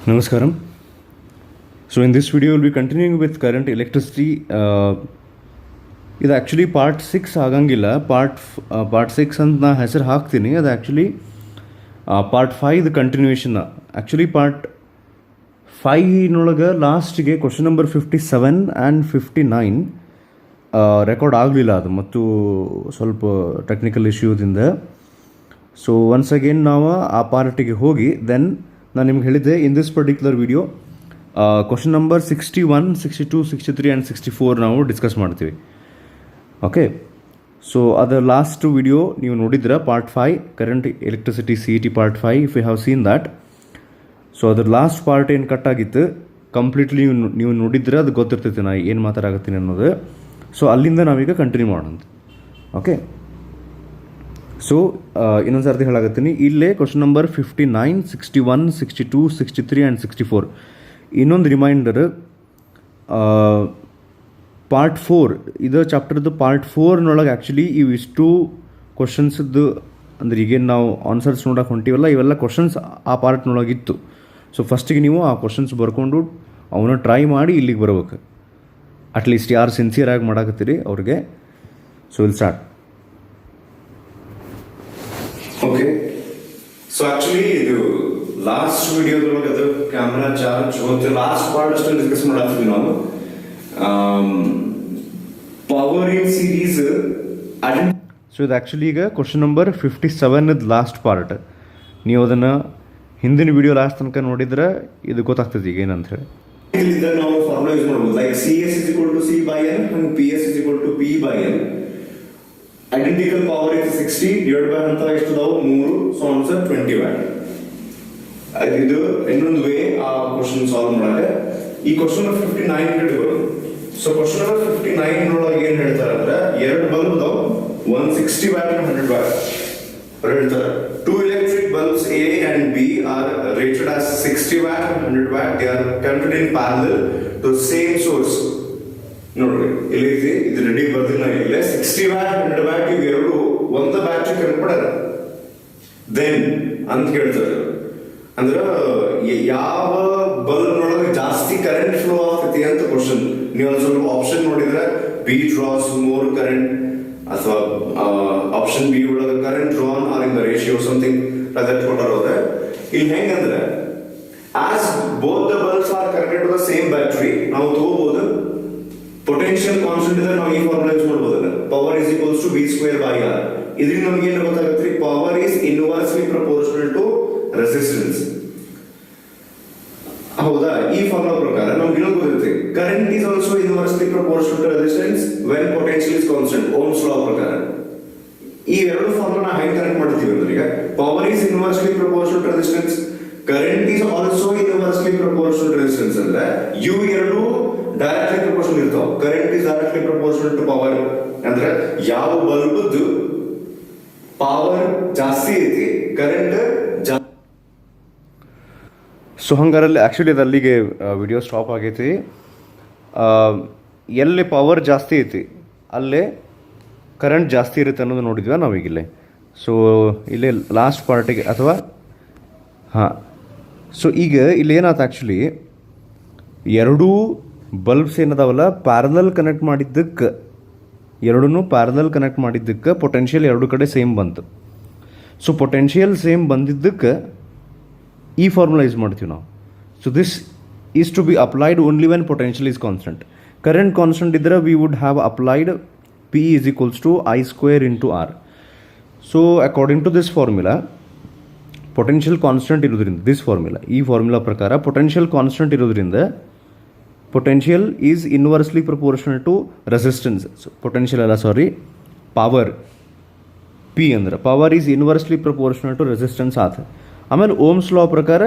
Namaskaram. So in this video we'll be continuing with current electricity. ಇದು actually part 6 ಆಗಂಗಿಲ್ಲ. Part 6 ಅಂತ ನಾ ಹೆಸರು ಹಾಕ್ತೀನಿ. ಅದು actually part 5 continuation. Actually part 5ನೊಳಗೆ ಲಾಸ್ಟಿಗೆ ಕ್ವಶನ್ ನಂಬರ್ 57 ಆ್ಯಂಡ್ 59 ರೆಕಾರ್ಡ್ ಆಗಲಿಲ್ಲ. ಅದು ಮತ್ತು ಸ್ವಲ್ಪ ಟೆಕ್ನಿಕಲ್ ಇಶ್ಯೂದಿಂದ. ಸೊ ಒನ್ಸ್ ಅಗೇನ್ ನಾವು ಆ ಪಾರ್ಟಿಗೆ ಹೋಗಿ ದೆನ್ ನಾನು ನಿಮ್ಗೆ ಹೇಳಿದ್ದೆ in this particular video question number 61, 62, 63 and 64 ನಾವು ಡಿಸ್ಕಸ್ ಮಾಡ್ತೀವಿ. ಓಕೆ, ಸೊ ಅದು ಲಾಸ್ಟ್ ವಿಡಿಯೋ ನೀವು ನೋಡಿದ್ರೆ part 5 current electricity CET part 5 if you have seen that. So ಅದ್ರ ಲಾಸ್ಟ್ ಪಾರ್ಟ್ ಏನು ಕಟ್ ಆಗಿತ್ತು ಕಂಪ್ಲೀಟ್ಲಿ ನೀವು ನೋಡಿದ್ರೆ ಅದು ಗೊತ್ತಿರ್ತೈತೆ ನಾ ಏನು ಮಾತಾಡಕತ್ತೀನಿ ಅನ್ನೋದು. ಸೊ ಅಲ್ಲಿಂದ ನಾವೀಗ ಕಂಟಿನ್ಯೂ ಮಾಡೋಣ. ಓಕೆ, ಸೊ ಇನ್ನೊಂದು ಸರ್ತಿ ಹೇಳಾಕತ್ತೀನಿ. ಇಲ್ಲೇ ಕ್ವಶನ್ ನಂಬರ್ 59, 61, 62, 63 ಆ್ಯಂಡ್ 64 ಇನ್ನೊಂದು ರಿಮೈಂಡರ್. ಪಾರ್ಟ್ 4 ಇದು ಚಾಪ್ಟರ್ದು ಪಾರ್ಟ್ 4ನೊಳಗೆ ಆ್ಯಕ್ಚುಲಿ ಇವಿಷ್ಟು ಕ್ವಶನ್ಸ್ದು ಅಂದ್ರೆ ಈಗೇನು ನಾವು ಆನ್ಸರ್ಸ್ ನೋಡೋಕೆ ಹೊಂಟಿವಲ್ಲ ಇವೆಲ್ಲ ಕ್ವಶನ್ಸ್ ಆ ಪಾರ್ಟ್ನೊಳಗಿತ್ತು. ಸೊ ಫಸ್ಟಿಗೆ ನೀವು ಆ ಕ್ವಶನ್ಸ್ ಬರ್ಕೊಂಡು ಅವನ್ನ ಟ್ರೈ ಮಾಡಿ ಇಲ್ಲಿಗೆ ಬರ್ಬೇಕು. ಅಟ್ಲೀಸ್ಟ್ ಯಾರು ಸಿನ್ಸಿಯರಾಗಿ ಮಾಡಾಕತ್ತೀರಿ ಅವ್ರಿಗೆ. So will start. Okay, so actually ಇದು ಲಾಸ್ಟ್ ವಿಡಿಯೋದೊಳಗೆ ಅದು ಕ್ಯಾಮ್ರಾ ಚಾರ್ಜ್ ಹೋಗ್ತೀವಿ. ಲಾಸ್ಟ್ ಪಾರ್ಟ್ ಅಷ್ಟು ಡಿಸ್ಕಸ್ ಮಾಡಾಕ್ತೀವಿ ನಾವು. ಪವರ್ ಇನ್ ಸೀರೀಸ್ ಸೊ ಇದು ಆ್ಯಕ್ಚುಲಿ ಈಗ ಕ್ವಶನ್ ನಂಬರ್ 57 ಲಾಸ್ಟ್ ಪಾರ್ಟ್. ನೀವು ಅದನ್ನು ಹಿಂದಿನ ವಿಡಿಯೋ ಲಾಸ್ಟ್ ತನಕ ನೋಡಿದ್ರೆ ಇದು ಗೊತ್ತಾಗ್ತದೆ ಈಗ ಏನಂತ ಹೇಳಿ. ನಾವು ಫಾರ್ಮುಲಾ ಯೂಸ್ ಮಾಡ್ಬೋದು. Like CS is equal to C by N and PS is equal to P by N. Identical power is 60 divide by ಅಂತ ಎಷ್ಟು ಅದಾವು 3, ಸೊ ಆನ್ಸರ್ 20 ವ್ಯಾಟ್. ಇದು ಇನ್ನೊಂದು ವೇ ಆ ಕ್ವಶನ್ ಸಾಲ್ವ್ ಮಾಡಕ್ಕೆ. ಈ ಕ್ವಶನ್ ನಂಬರ್ 59 ಹಿಡಿದ್ರು. ಸೊ ಕ್ವಶನ್ ನಂಬರ್ 59 ನೊಳಗೆ ಏನ್ ಹೇಳ್ತಾರೆ ಅಂದ್ರೆ ಎರಡು ಬಲ್ಬ್ ಅದಾವು, 160 ವ್ಯಾಟ್ and 100 ವ್ಯಾಟ್ ಹೇಳ್ತಾರೆ. Two electric bulbs A and B are rated as 60 watt and 100 watt. They are connected in parallel to same source. ನೋಡ್ರಿ ಇಲ್ಲಿ ಇದು ರೆಡಿ ಬರ್ದಿನ ಇಲ್ಲ 60 ವ್ಯಾಟ್ 100 ವ್ಯಾಟ್ ಇವೆರಡು ಒಂದು ಬ್ಯಾಟ್ರಿ ಕನೆಕ್ಟ್ ಮಾಡ್ಯಾರ. ದೆನ್ ಅಂತ ಕೇಳ್ತಾರೆ ಅಂದ್ರೆ ಯಾವ ಬಲ್ಬ್ ನೊಳಗೆ ಜಾಸ್ತಿ ಕರೆಂಟ್ ಫ್ಲೋ ಆಗ್ತೈತಿ ಅಂತ ಕ್ವಶನ್. ನೀವು ಒಂದು ಸ್ವಲ್ಪ ಆಪ್ಷನ್ ನೋಡಿದ್ರೆ B draws more current ಅಥವಾ ಆಪ್ಷನ್ ಬಿ ಒಳಗೆ current drawn are in the ratio something ಅದಕ್ಕೆ ಕೊಟ್ಟರೋದೆ. ಇಲ್ಲಿ ಹೆಂಗಂದ್ರೆ as both the bulbs are connected to the same battery ನಾವು ತಗೋಬಹುದು ಪೊಟೆನ್ಷಿಯಲ್ ಕಾನ್ಸ್ಟೆಂಟ್ ಇದ್ರೆ ನಾವು ಈ ಫಾರ್ಮುಲಾ ಯೂಸ್ ಮಾಡಬಹುದು. Power is equals to V square by R. ಇದರಿಂದ ನಮಗೆ ಏನು ಗೊತ್ತಾಗುತ್ತೆ? Power is inversely proportional to resistance. ಹೌದಾ? ಈ ಫಾರ್ಮುಲಾ ಪ್ರಕಾರ ನಮ್ಗೆ ಇನ್ನೊಂದು ಗೊತ್ತಿರುತ್ತೆ current is also inversely proportional to resistance when potential is constant. Ohm's law ಪ್ರಕಾರ ಈ ಎರಡು ಫಾರ್ಮುಲಾ ಹೆಂಗ್ ಕನೆಕ್ಟ್ ಮಾಡ್ತೀವಿ ಅಂದ್ರೆ ಈಗ power is inversely proportional to resistance, current is also inversely proportional to resistance ಅಂದ್ರೆ ಇವು ಎರಡು ಡೈರೆಕ್ಟ್ಲಿ ಪ್ರಪೋರ್ಷನಲ್ ಇರ್ತಾವ. Current is directly proportional to power ಅಂದ್ರೆ ಯಾವ ಬಲ್ಬ್ದು ಪವರ್ ಜಾಸ್ತಿ ಐತಿ ಕರೆಂಟ್ ಜಾಸ್ತಿ. ಸೊ ಹಂಗಾರಲ್ಲಿ ಆ್ಯಕ್ಚುಲಿ ಅದು ಅಲ್ಲಿಗೆ ವಿಡಿಯೋ ಸ್ಟಾಪ್ ಆಗೈತಿ. ಎಲ್ಲಿ ಪವರ್ ಜಾಸ್ತಿ ಐತಿ ಅಲ್ಲೇ ಕರೆಂಟ್ ಜಾಸ್ತಿ ಇರುತ್ತೆ ಅನ್ನೋದು ನೋಡಿದ್ವಿ ನಾವೀಗಿಲ್ಲೇ. ಸೊ ಇಲ್ಲೇ ಲಾಸ್ಟ್ ಪಾರ್ಟಿಗೆ ಅಥವಾ ಹಾಂ, ಸೊ ಈಗ ಇಲ್ಲಿ ಏನಾಯ್ತು ಆ್ಯಕ್ಚುಲಿ ಎರಡೂ ಬಲ್ಬ್ಸ್ ಏನದಾವಲ್ಲ ಪ್ಯಾರಲಲ್ ಕನೆಕ್ಟ್ ಮಾಡಿದ್ದಕ್ಕೆ ಎರಡೂ ಪ್ಯಾರಲಲ್ ಕನೆಕ್ಟ್ ಮಾಡಿದ್ದಕ್ಕೆ ಪೊಟೆನ್ಷಿಯಲ್ ಎರಡು ಕಡೆ ಸೇಮ್ ಬಂತು. ಸೊ ಪೊಟೆನ್ಷಿಯಲ್ ಸೇಮ್ ಬಂದಿದ್ದಕ್ಕೆ ಈ ಫಾರ್ಮುಲಾ ಯೂಸ್ ಮಾಡ್ತೀವಿ ನಾವು. So this is to be applied only when potential is constant. Current constant ಇದ್ದರೆ we would have applied P is equals to I square into R. So according to this formula potential constant ಇರೋದ್ರಿಂದ this formula ಈ formula ಪ್ರಕಾರ potential constant ಇರೋದ್ರಿಂದ potential is inversely proportional to resistance. So potential ಅಲ್ಲ sorry power P ಅಂದ್ರೆ power is inversely proportional to resistance ಆತ. ಆಮೇಲೆ Ohm's law ಪ್ರಕಾರ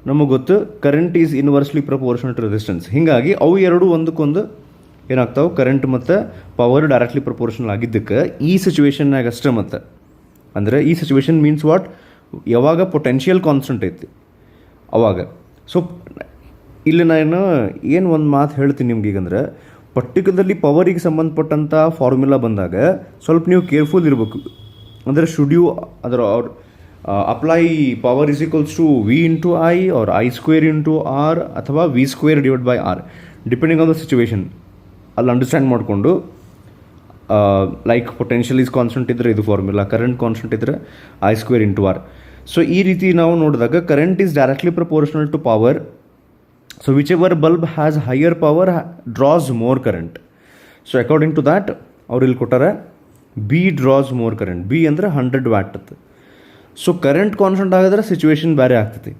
ನಮಗೆ ಗೊತ್ತು current is inversely proportional to resistance. ಹೀಗಾಗಿ ಅವು ಎರಡು ಒಂದಕ್ಕೊಂದು ಏನಾಗ್ತಾವೆ ಕರೆಂಟ್ ಮತ್ತು ಪವರ್ ಡೈರೆಕ್ಟ್ಲಿ ಪ್ರಪೋರ್ಷನಲ್ ಆಗಿದ್ದಕ್ಕೆ ಈ ಸಿಚುವೇಶನ್ನಾಗ ಅಷ್ಟೇ. ಮತ್ತು ಅಂದರೆ ಈ ಸಿಚುವೇಶನ್ ಮೀನ್ಸ್ ವಾಟ್, ಯಾವಾಗ ಪೊಟೆನ್ಷಿಯಲ್ ಕಾನ್ಸ್ಟೆಂಟ್ ಐತಿ ಅವಾಗ. ಸೊ ಇಲ್ಲಿ ನಾನು ಏನು ಒಂದು ಮಾತು ಹೇಳ್ತೀನಿ ನಿಮ್ಗೆ ಈಗಂದ್ರೆ ಪರ್ಟಿಕ್ಯುಲರ್ಲಿ ಪವರಿಗೆ ಸಂಬಂಧಪಟ್ಟಂಥ ಫಾರ್ಮುಲಾ ಬಂದಾಗ ಸ್ವಲ್ಪ ನೀವು ಕೇರ್ಫುಲ್ ಇರಬೇಕು. ಅಂದರೆ ಶುಡ್ ಯು ಅದರ apply power is equals to V into I R I square into R ಅಥವಾ V square divide by R depending on the situation ಅಲ್ಲಿ ಅಂಡರ್ಸ್ಟ್ಯಾಂಡ್ ಮಾಡಿಕೊಂಡು ಲೈಕ್ ಪೊಟೆನ್ಷಿಯಲ್ ಈಸ್ ಕಾನ್ಸ್ಟೆಂಟ್ ಇದ್ದರೆ ಇದು ಫಾರ್ಮುಲಾ, ಕರೆಂಟ್ ಕಾನ್ಸ್ಟೆಂಟ್ ಇದ್ದರೆ I square into R. So ಈ ರೀತಿ ನಾವು ನೋಡಿದಾಗ current is directly proportional to power. So whichever bulb has higher power draws more current. So according to that ಅವ್ರು ಇಲ್ಲಿ ಕೊಟ್ಟಾರೆ B draws more current. B ಅಂದರೆ 100 watt ಅದು. So current constant ಆಗಿದ್ರೆ ಸಿಚುವೇಶನ್ ಬೇರೆ ಆಗ್ತೈತಿ.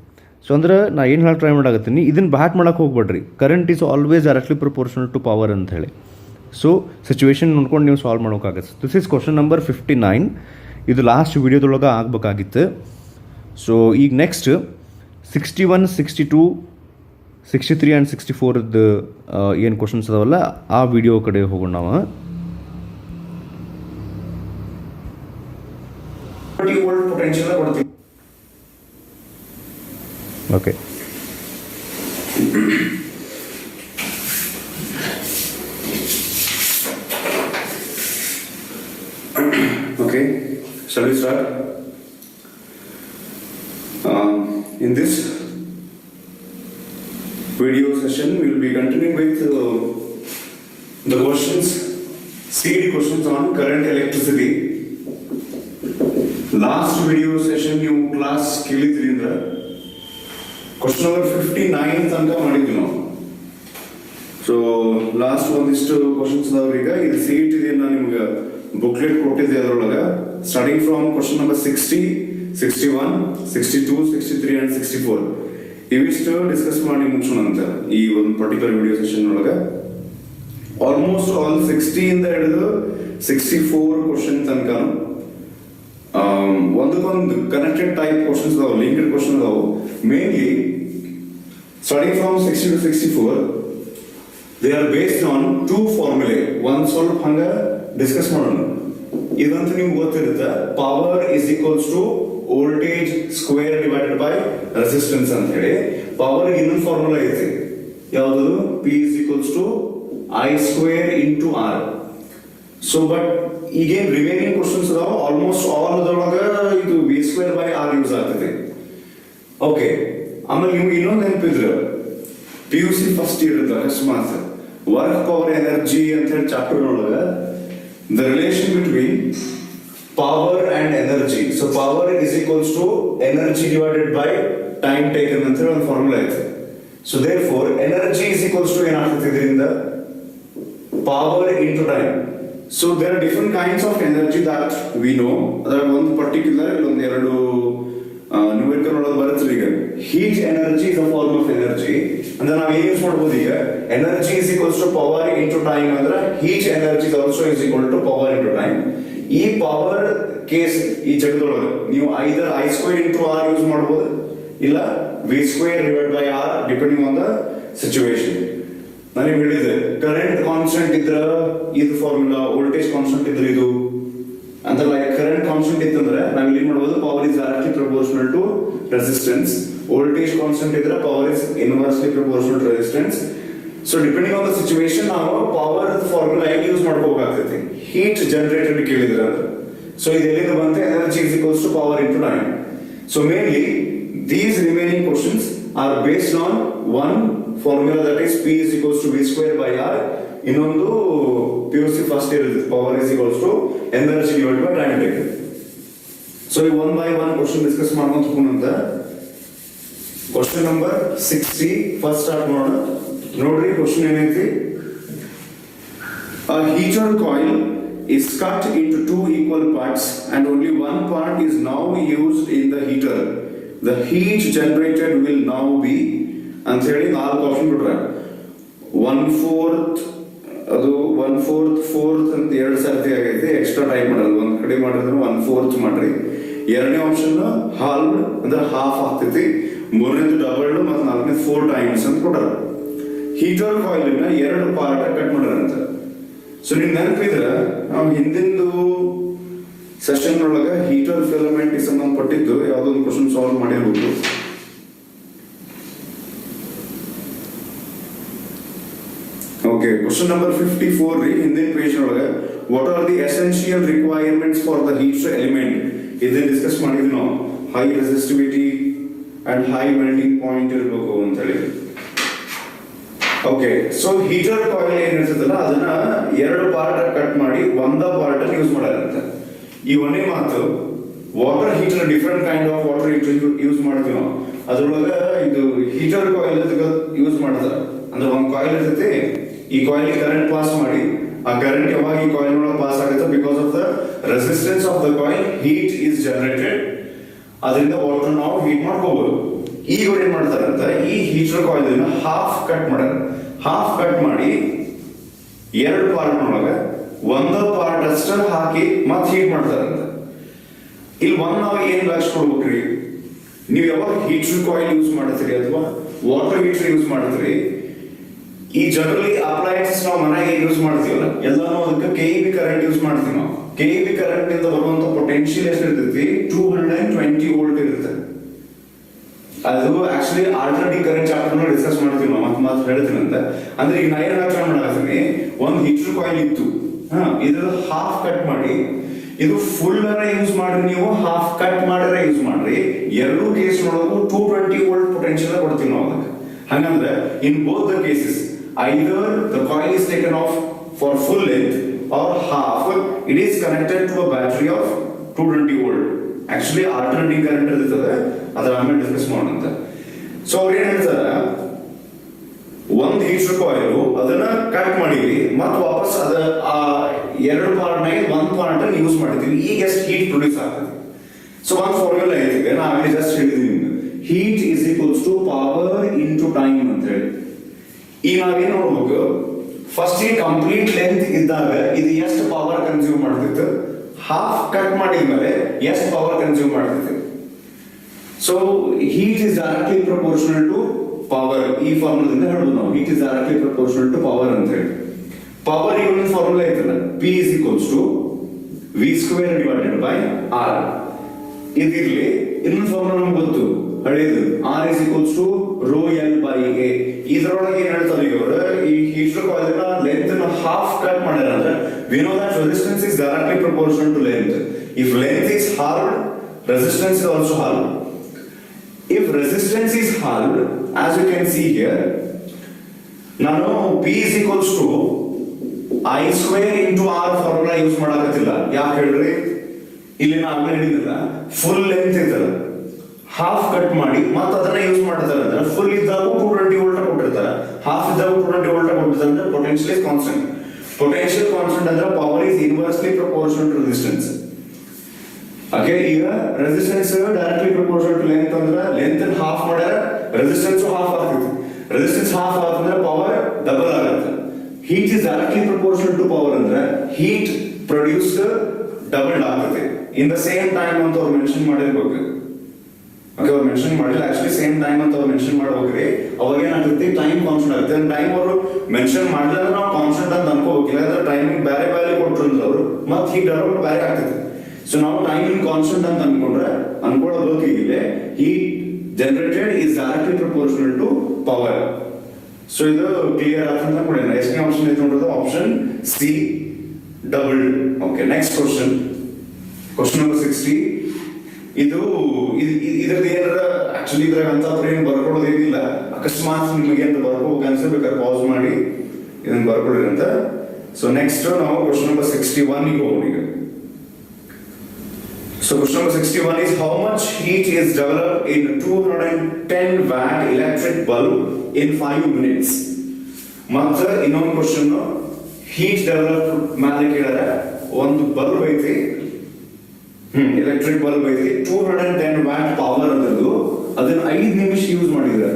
ಸೊ ಅಂದ್ರೆ ನಾ ಏನು ಹೇಳಿ ಟ್ರೈ ಮಾಡಾಕತ್ತೀನಿ, ಇದನ್ನು ಬ್ಯಾಟ್ ಮಾಡೋಕೆ ಹೋಗ್ಬೇಡ್ರಿ. Current is always directly proportional to power ಅಂತ ಹೇಳಿ. ಸೊ ಸಿಚುವೇಶನ್ ನೋಡ್ಕೊಂಡು ನೀವು ಸಾಲ್ವ್ ಮಾಡೋಕ್ಕಾಗತ್ತೆ. This is question number 59. ಇದು ಲಾಸ್ಟ್ ವಿಡಿಯೋದೊಳಗೆ ಆಗಬೇಕಾಗಿತ್ತು. ಸೊ ಈಗ ನೆಕ್ಸ್ಟ್ 61, 62, 63 ಆ್ಯಂಡ್ 64ದು ಏನು ಕ್ವಶನ್ಸ್ ಅದಾವಲ್ಲ ಆ ವಿಡಿಯೋ ಕಡೆ ಹೋಗೋಣ ನಾವು. 30 ವೋಲ್ಟ್ ಪೊಟೆನ್ಷಿಯಲ್ ಕೊಡ್ತೀವಿ. Okay, Okay, shall we start? In this video session, we will be continuing with the questions, CD questions on current electricity. Last video session, you class ಕೇಳಿದ್ರಿಂದ question number 59 ತನಕ ಮಾಡಿದ್ವಿ ನಾವು. So last ಒಂದಿಷ್ಟು questions ಅದಾವ್ರೀಗ. ಇದು CET ಇದೆಯನ್ನ ನಿಮ್ಗೆ booklet ಕೊಟ್ಟಿದ್ದೆ. ಅದರೊಳಗೆ starting from question number 60, 61, 62, 63 and 64 ಇವಿಷ್ಟು discuss ಮಾಡಿ ಮುಗಿಸೋಣ ಅಂತ ಈ ಒಂದು ಪರ್ಟಿಕ್ಯುಲರ್ ವಿಡಿಯೋ ಸೆಷನ್ ಒಳಗೆ. ಆಲ್ಮೋಸ್ಟ್ ಆಲ್ 60 ಇಂದ ಹಿಡಿದು 64 ಕ್ವಶನ್ ತನಕ ಒಂದಕ್ಕೊಂದು ಕನೆಕ್ಟೆಡ್ ಟೈಪ್ ಕ್ವಶನ್ಸ್ ಅದಾವು, ಲಿಂಕ್ಡ್ ಕ್ವಶನ್ ಅದಾವು. Mainly starting from 60 to 64 they are based on 2 ಫಾರ್ಮುಲೆ. ಒಂದು ಸ್ವಲ್ಪ ಹಂಗ ಡಿಸ್ಕಸ್ ಮಾಡೋಣ. ಇದಂತೂ ನಿಮ್ಗೆ ಗೊತ್ತಿರುತ್ತೆ, power is equals to voltage square divided by resistance ಅಂತ ಹೇಳಿ. ಪವರ್ ಇನ್ನೊಂದು ಫಾರ್ಮುಲಾ ಐತಿ, ಯಾವುದು? P is equals to I square into R. So but ಈಗೇನ್ ರಿಮೈನಿಂಗ್ ಕ್ವಶನ್ಸ್ ಅದಾವ, ಆಲ್ಮೋಸ್ಟ್ ಆಲ್ ಅದರೊಳಗ ಇದು V square by R use ಆಗ್ತದೆ. ಓಕೆ, ಆಮೇಲೆ ನಿಮ್ಗೆ ಇನ್ನೊಂದು ನೆನಪಿದ್ರೆ PUC ಫಸ್ಟ್ ಇರುತ್ತೆ ಅಕಸ್ಮಾತ್ ವರ್ಕ್ ಪವರ್ ಎನರ್ಜಿ ಅಂತ ಹೇಳಿ ಚಾಪ್ಟರ್ ಒಳಗ the relation between power and energy. So power is equals to energy divided by time taken ಅಂತ ಹೇಳಿ ಒಂದು ಫಾರ್ಮುಲಾ ಐತೆ. So therefore energy is equals to ಏನಾಗ್ತದೆ ಇದರಿಂದ? Power into time. So there are different kinds of energy that we know. ಅದರ ಒಂದು particular ಇಲ್ಲೊಂದು ಎರಡು ನ್ಯೂಮೆರಿಕಲ್ ಒಳಗೆ ಬರುತ್ತೆ. ಈಗ heat energy is a form of energy ಅಂದ್ರೆ ನಾವು ಏನ್ ಯೂಸ್ ಮಾಡ್ಬೋದು ಈಗ? Energy is equals to power into time ಅಂದ್ರೆ heat energy also is equal to power into time. ಈ ಪವರ್ ಕೇಸ್ ಈ ಜಗದೊಳಗೆ ನೀವು either I square into R use ಮಾಡ್ಬೋದು, ಇಲ್ಲ V square divide by R depending on the situation. ನಾನು ನಿಮ್ಗೆ ಹೇಳಿದೆ ಕರೆಂಟ್ ಕಾನ್ಸ್ಟೆಂಟ್ ಇದ್ರ ಇದು ಫಾರ್ಮುಲಾ, ವೋಲ್ಟೇಜ್ ಕಾನ್ಸ್ಟೆಂಟ್ ಇದ್ರೆ ಇದು ಅಂತ. ಲೈಕ್ ಕರೆಂಟ್ ಕಾನ್ಸ್ಟೆಂಟ್ ಇತ್ತಂದ್ರೆ ನಾವು ಇಲ್ಲಿ ಮಾಡ್ಬೋದು power is directly proportional to resistance. Voltage constant ಇದ್ರೆ power is inversely proportional to resistance. So depending on the situation ನಾವು ಪವರ್ ಫಾರ್ಮುಲಾ ಹೇಗೆ ಯೂಸ್ ಮಾಡ್ಕೋಬೇಕಾಗ್ತೈತಿ. ಹೀಟ್ ಜನರೇಟೆಡ್ ಕೇಳಿದ್ರೆ ಅಂದ್ರೆ ಸೊ ಇದು ಎಲ್ಲಿಂದ ಬಂತೆ? Energy is equals to power into time. So mainly these remaining questions are based on one formula that is P is equals to V square by R. ಇನ್ನೊಂದು PUC first year ಇರುತ್ತೆ, power is equals to energy divided by time taken. So ಈ one by one question discuss ಮಾಡ್ಕೊಂತ ಹೋಗೋಣ. Question number 60 first start ಮಾಡೋಣ. ನೋಡ್ರಿ question ಏನೈತಿ? A heater coil is cut into 2 equal parts and only one part is now used in the heater. The heat generated will now be ಅಂತ ಹೇಳಿ 4 option ಬಿಟ್ರೆ 1/4 ಅದು 1/4 4th ಅಂತ 2 ಸರ್ತಿ ಆಗೈತೆ. ಎಕ್ಸ್ಟ್ರಾ ಟೈಪ್ ಮಾಡೋದು, ಒಂದ್ ಕಡೆ ಮಾಡಿದ್ರೆ 1/4 ಮಾಡ್ರಿ. ಎರಡನೇ ಆಪ್ಷನ್ ಹಾಲ್ವ್ ಅಂದ್ರೆ ಹಾಫ್ ಆಗ್ತೈತಿ. ಮೂರನೇದು ಡಬಲ್ ಮತ್ತು ನಾಲ್ಕನೇ 4 ಟೈಮ್ಸ್ ಅಂತ ಕೊಟ್ಟಾರ. ಹೀಟರ್ ಕಾಯಿಲ್ ನ 2 ಪಾರ್ಟ್ ಕಟ್ ಮಾಡ್ಯಾರಂತ. ಸೊ ನಿಮ್ಗೆ ನೆನಪಿದ್ರೆ ನಾವು ಹಿಂದಿಂದು ಸೆಷನ್ ಒಳಗ ಹೀಟರ್ ಫಿಲಮೆಂಟ್ ಸಂಬಂಧಪಟ್ಟಿದ್ದು ಯಾವುದೋ ಒಂದು ಕ್ವಶನ್ ಸಾಲ್ವ್ ಮಾಡಿರ್ಬೋದು. ಓಕೆ, ಕ್ವಶನ್ ನಂಬರ್ 54 ರೀ. ಹಿಂದಿನ ಪೇಜ್ ಒಳಗೆ what are the essential requirements for the heater element ಇದನ್ನ ಡಿಸ್ಕಸ್ ಮಾಡಿದ್ವಿ ನಾವು. High resistivity and high melting point ಇರಬೇಕು ಅಂತ ಹೇಳಿ. ಓಕೆ, ಸೊ ಹೀಟರ್ ಕಾಯಿಲ್ ಏನಿರ್ತದಲ್ಲ ಅದನ್ನ ಎರಡು ಪಾರ್ಟ್ ಕಟ್ ಮಾಡಿ ಒಂದ ಪಾರ್ಟ್ ಅಲ್ಲಿ ಯೂಸ್ ಮಾಡಾರಂತೆ. ಈ ಒಂದೇ ಮಾತು water heater different kind of water heater use ಮಾಡ್ತೀವಿ ನಾವು. ಅದ್ರೊಳಗ ಇದು ಹೀಟರ್ ಕಾಯಿಲ್ ಯೂಸ್ ಮಾಡ್ತಾರೆ. ಅಂದ್ರೆ ಒಂದು ಕಾಯಿಲ್ ಇರ್ತೈತಿ, ಈ ಕಾಯಿಲ್ ಕರೆಂಟ್ ಪಾಸ್ ಮಾಡಿ ಆ ಕರೆಂಟ್ ಯಾವಾಗ ಈ ಕಾಯಿಲ್ ಒಳಗೆ ಪಾಸ್ ಆಗುತ್ತೆ, because of the resistance of the coil heat is generated, ಅದರಿಂದ ವಾಟರ್ ನಾವು ಹೀಟ್ ಮಾಡ್ಕೋಬಹುದು. ಈಗ ಅವ್ರು ಏನ್ ಮಾಡ್ತಾರೆ ಅಂತ ಈ ಹೀಟರ್ ಕಾಯಿಲ್ ಹಾಫ್ ಕಟ್ ಮಾಡ್ಯಾರ. ಹಾಫ್ ಕಟ್ ಮಾಡಿ ಎರಡು ಪಾರ್ಟ್ ಒಳಗ ಒಂದು ಪಾರ್ಟ್ ಅಷ್ಟ ಹಾಕಿ ಮತ್ತೆ ಹೀಟ್ ಮಾಡ್ತಾರಂತ. ಇಲ್ಲಿ ನಾವು ಏನ್ ಲಕ್ಷ ಕೊಡ್ಬೇಕ್ರಿ, ನೀವು ಯಾವಾಗ ಹೀಟರ್ ಕಾಯಿಲ್ ಯೂಸ್ ಮಾಡ್ತೀರಿ ಅಥವಾ ವಾಟರ್ ಹೀಟರ್ ಯೂಸ್ ಮಾಡ್ತೀರಿ, ಈ ಜನರಲಿ ಅಪ್ಲಯನ್ಸಸ್ ನಾವು ಮನೆಗೆ ಯೂಸ್ ಮಾಡ್ತೀವಲ್ಲ ಎಲ್ಲಾನು ಅದಕ್ಕೆ KEB ಕರೆಂಟ್ ಯೂಸ್ ಮಾಡ್ತೀವಿ ನಾವು. KEB ಕರೆಂಟ್ ಇಂದ ಬರುವಂತ ಪೊಟೆನ್ಶಿಯಲ್ ಎಷ್ಟು ಇರ್ತೈತಿ, 220 ವೋಲ್ಟ್ ಇರುತ್ತೆ. ಅದು actually alternative current chapter discuss ಮಾಡ್ತೀವಿ ನಾವು, ಮತ್ತೆ ಹೇಳ್ತೀನಿ ಅಂತ. ಅಂದ್ರೆ ಈಗ ನಾ ಏನ್ ಯೋಚನೆ ಮಾಡಾತೀನಿ, ಒಂದು ಹೀಟರ್ ಕಾಯಿಲ್ ಇತ್ತು, ಇದ್ರ ಹಾಫ್ ಕಟ್ ಮಾಡಿ, ಇದು ಫುಲ್ ಯೂಸ್ ಮಾಡ್ರಿ, ನೀವು ಹಾಫ್ ಕಟ್ ಮಾಡಿದ್ರೆ ಯೂಸ್ ಮಾಡ್ರಿ, ಎರಡು ಕೇಸ್ ಒಳಗೂ 220 ವೋಲ್ಟ್ ಪೊಟೆನ್ಶಿಯಲ್ ಕೊಡ್ತೀವಿ ನಾವು ಅದಕ್ಕೆ. ಹಂಗಂದ್ರೆ in both the cases either the coil is taken off for full length or half, it is connected to a battery of 220 volt. Actually alternating current ಇರ್ತದೆ, ಅದರ ಆಮೇಲೆ ಡಿಸ್ಕಸ್ ಮಾಡೋಣ. ಸೊ ಅವ್ರು ಏನ್ ಹೇಳ್ತಾರೆ, ಒಂದು ಹೀಟರ್ ಕಾಯಿಲ್ ಅದನ್ನ ಕಟ್ ಮಾಡಿದ್ವಿ ಮತ್ತೆ ವಾಪಸ್ ಅದ ಆ ಎರಡು ಪಾರ್ಟ್ ನಾಗ ಒಂದು ಪಾರ್ಟ್ ಅನ್ನು ಯೂಸ್ ಮಾಡಿದ್ವಿ. ಈಗ ಎಷ್ಟು ಹೀಟ್ ಪ್ರೊಡ್ಯೂಸ್ ಆಗ್ತದೆ. ಸೊ ಒಂದು ಫಾರ್ಮುಲಾ ಐತಿದೆ, ನಾ ಆಗಲೇ ಜಸ್ಟ್ ಹೇಳಿದೀನಿ ನಿಮ್ಗೆ, heat is equals to power into time ಅಂತ ಹೇಳಿ. ಈಗ ನಾವೇನ್ ನೋಡ್ಬೇಕು, ಫಸ್ಟ್ ಈ ಕಂಪ್ಲೀಟ್ ಲೆಂತ್ ಇದ್ದಾಗ ಇದು ಎಷ್ಟು ಪವರ್ ಕನ್ಸ್ಯೂಮ್ ಮಾಡ್ತಿತ್ತು, ಹಾಫ್ ಕಟ್ ಮಾಡಿದ್ಮೇಲೆ ಎಷ್ಟು ಪವರ್ ಕನ್ಸ್ಯೂಮ್ ಮಾಡ್ತಿತ್ತು. So heat is directly proportional to power. ಈ ಫಾರ್ಮುಲಾದಿಂದ ಹೇಳ್ಬೋದು ನಾವು, heat is directly proportional to power ಅಂತ ಹೇಳಿ. ಪವರ್ ಈಗ ಒಂದು ಫಾರ್ಮುಲಾ ಐತಲ್ಲ, P is equals to V square divided by R. ಇದಿರ್ಲಿ, ಇನ್ನೊಂದು ಫಾರ್ಮುಲಾ ನಮ್ಗೆ ಗೊತ್ತು ಹಳೇದು, R is equals to rho L by A. ಇದ್ರೊಳಗೆ ಏನ್ ಹೇಳ್ತಾರೆ ಈಗ ಅವರು, ಈ heater coil length half cut ಮಾಡ್ಯಾರ ಅಂದ್ರೆ we know that resistance is directly proportional to length. If length is halved, resistance is also halved. If resistance is halved, as you can see here, ನಾನು P is equals to I square into R formula use ಮಾಡಕತ್ತಿಲ್ಲ. ಯಾಕೆ ಹೇಳ್ರಿ, ಇಲ್ಲಿ ನಾವು ಹೇಳಿದಿಲ್ಲ, full length ಇದ್ದಲ್ಲ half cut ಮಾಡಿ ಮತ್ತೆ ಅದನ್ನ ಯೂಸ್ ಮಾಡ್ತಾರೆ ಅಂದ್ರೆ ಫುಲ್ ಇದ್ದಾಗ 220 ವೋಲ್ಟ್ ಕೊಟ್ಟಿರ್ತಾರೆ, ಹಾಫ್ ಇದ್ದಾಗ 220 ವೋಲ್ಟ್ ಕೊಟ್ಟಿರ್ತಾರೆ ಅಂದ್ರೆ potential is constant. Potential constant ಅಂದ್ರೆ power is inversely proportional to resistance. Okay, ಈಗ resistance directly proportional to length ಅಂದ್ರೆ ಲೆಂತ್ ಅನ್ನು ಹಾಫ್ ಮಾಡ್ಯಾರ, ರೆಸಿಸ್ಟೆನ್ಸ್ ಹಾಫ್ ಆಗ್ತೈತಿ. ರೆಸಿಸ್ಟೆನ್ಸ್ ಹಾಫ್ ಆದ್ರೆ ಪವರ್ ಡಬಲ್ ಆಗುತ್ತೆ. Heat is directly proportional to power ಅಂದ್ರೆ heat produced double ಆಗುತ್ತೆ ಇನ್ ದ ಸೇಮ್ ಟೈಮ್ ಅಂತ ಅವ್ರು ಮೆನ್ಷನ್ ಮಾಡಿರ್ಬೇಕು. ಓಕೆ, ಅವ್ರು ಮೆನ್ಷನ್ ಮಾಡಿಲ್ಲ, ಆಕ್ಚುಲಿ ಸೇಮ್ ಟೈಮ್ ಅಂತ ಅವ್ರು ಮೆನ್ಷನ್ ಮಾಡ್ಬೇಕ್ರಿ. ಅವಾಗ ಏನಾಗುತ್ತೆ, ಟೈಮ್ ಕಾನ್ಸ್ಟೆಂಟ್ ಆಗುತ್ತೆ. ಟೈಮ್ ಅವರು ಮೆನ್ಷನ್ ಮಾಡಿದ್ರೆ ನಾವು ಕಾನ್ಸ್ಟೆಂಟ್ ಅಂತ ಅನ್ಕೋಬೇಕಿಲ್ಲ, ಅಂದ್ರೆ ಟೈಮಿಂಗ್ ಬೇರೆ ಬೇರೆ ಕೊಟ್ರು ಅಂದ್ರೆ ಅವರು ಮತ್ತೆ ಹೀಟ್ ಡೆವಲಪ್ ಬೇರೆ ಆಗ್ತದೆ. ಸೊ ನಾವು ಟೈಮಿಂಗ್ ಕಾನ್ಸ್ಟೆಂಟ್ ಅಂತ ಅನ್ಕೊಳ್ಳೋದು ಇಲ್ಲಿ heat generated is directly proportional to power. So ಇದು ಕ್ಲಿಯರ್ ಆಗ್ತದೆ ಕೊಡಿ. ಎಷ್ಟನೇ ಆಪ್ಷನ್ ಐತೆ ನೋಡೋದು, option C double. Okay, next question number 60. ಇದ್ರದ್ದು ಏನಾರ ಆಕ್ಚುಲಿ ಇದ್ರಾಗ ಅಂತ ಏನು ಬರ್ಕೊಳ್ಳೋದು ಏನಿಲ್ಲ, ಅಕಸ್ಮಾತ್ ನಿಮಗೆ ಅಂತ ಬರ್ಕೋಬೇಕು ಅನ್ಸಬೇಕಾದ್ರೆ ಪಾಸ್ ಮಾಡಿ ಇದನ್ನ ಬರ್ಕೊಳ್ಳಿ ಅಂತ. ಸೊ ನೆಕ್ಸ್ಟ್ ನಾವು ಕ್ವಶನ್ ನಂಬರ್ 61 ಗೆ ಹೋಗೋಣ ಈಗ. So question number 61 is how much heat is developed in a 210 watt electric bulb in 5 minutes. ಮತ್ತೆ ಇನ್ನೊಂದು ಕ್ವಶನ್, ಹೀಟ್ ಡೆವಲಪ್ ಮೇಲೆ ಕೇಳಿದ್ರೆ ಒಂದು ಬಲ್ಬ್ ಐತಿ, ಎಲೆಕ್ಟ್ರಿಕ್ ಬಲ್ಬ್ ಐತಿ, 210 ವ್ಯಾಟ್ ಪವರ್ ಅದರದ್ದು, ಅದನ್ನ 5 ನಿಮಿಷ ಯೂಸ್ ಮಾಡಿದ್ರೆ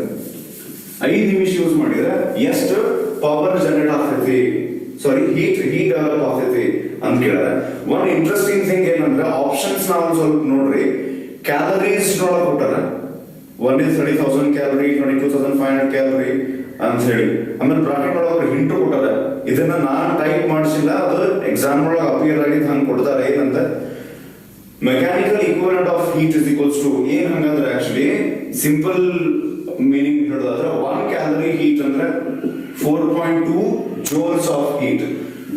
5 ನಿಮಿಷ ಯೂಸ್ ಮಾಡಿದ್ರೆ ಎಷ್ಟು ಪವರ್ ಜನರೇಟ್ ಆಗ್ತೈತಿ, ಸಾರಿ ಹೀಟ್ ಡೆವಲಪ್ ಆಗ್ತೈತಿ ಅಂತ ಕೇಳಿದ್ರೆ. ಒನ್ ಇಂಟ್ರೆಸ್ಟಿಂಗ್ ಥಿಂಗ್ ಏನಂದ್ರೆ ಆಪ್ಷನ್ಸ್ ನಾವು ಸ್ವಲ್ಪ ನೋಡ್ರಿ, ಕ್ಯಾಲರೀಸ್ ನೋಡಕ್ ಕೊಟ್ಟಾರ. 1 is 30,000 ಕ್ಯಾಲರಿ, 22,500 ಕ್ಯಾಲರಿ ಅಂತ ಹೇಳಿ. ಆಮೇಲೆ ಬ್ರಾಕೆಟ್ ಒಳಗೆ ಹಿಂಟು ಕೊಟ್ಟಾರ. ಇದನ್ನ ನಾನ್ ಟೈಪ್ ಮಾಡಿಸಿಲ್ಲ, ಅದು ಎಕ್ಸಾಮ್ ಒಳಗೆ ಅಪಿಯರ್ ಆಗಿದ್ದು ಹಂಗೆ ಕೊಡ್ತಾರೆ. ಏನಂತ mechanical equivalent of heat is equals to ಏನ್ ಹಂಗಂದ್ರೆ ಆಕ್ಚುಲಿ ಸಿಂಪಲ್ ಮೀನಿಂಗ್ ಹೇಳೋದಾದ್ರೆ 1 ಕ್ಯಾಲರಿ ಹೀಟ್ ಅಂದ್ರೆ 4.2 ಜೋಲ್ಸ್ ಆಫ್ ಹೀಟ್.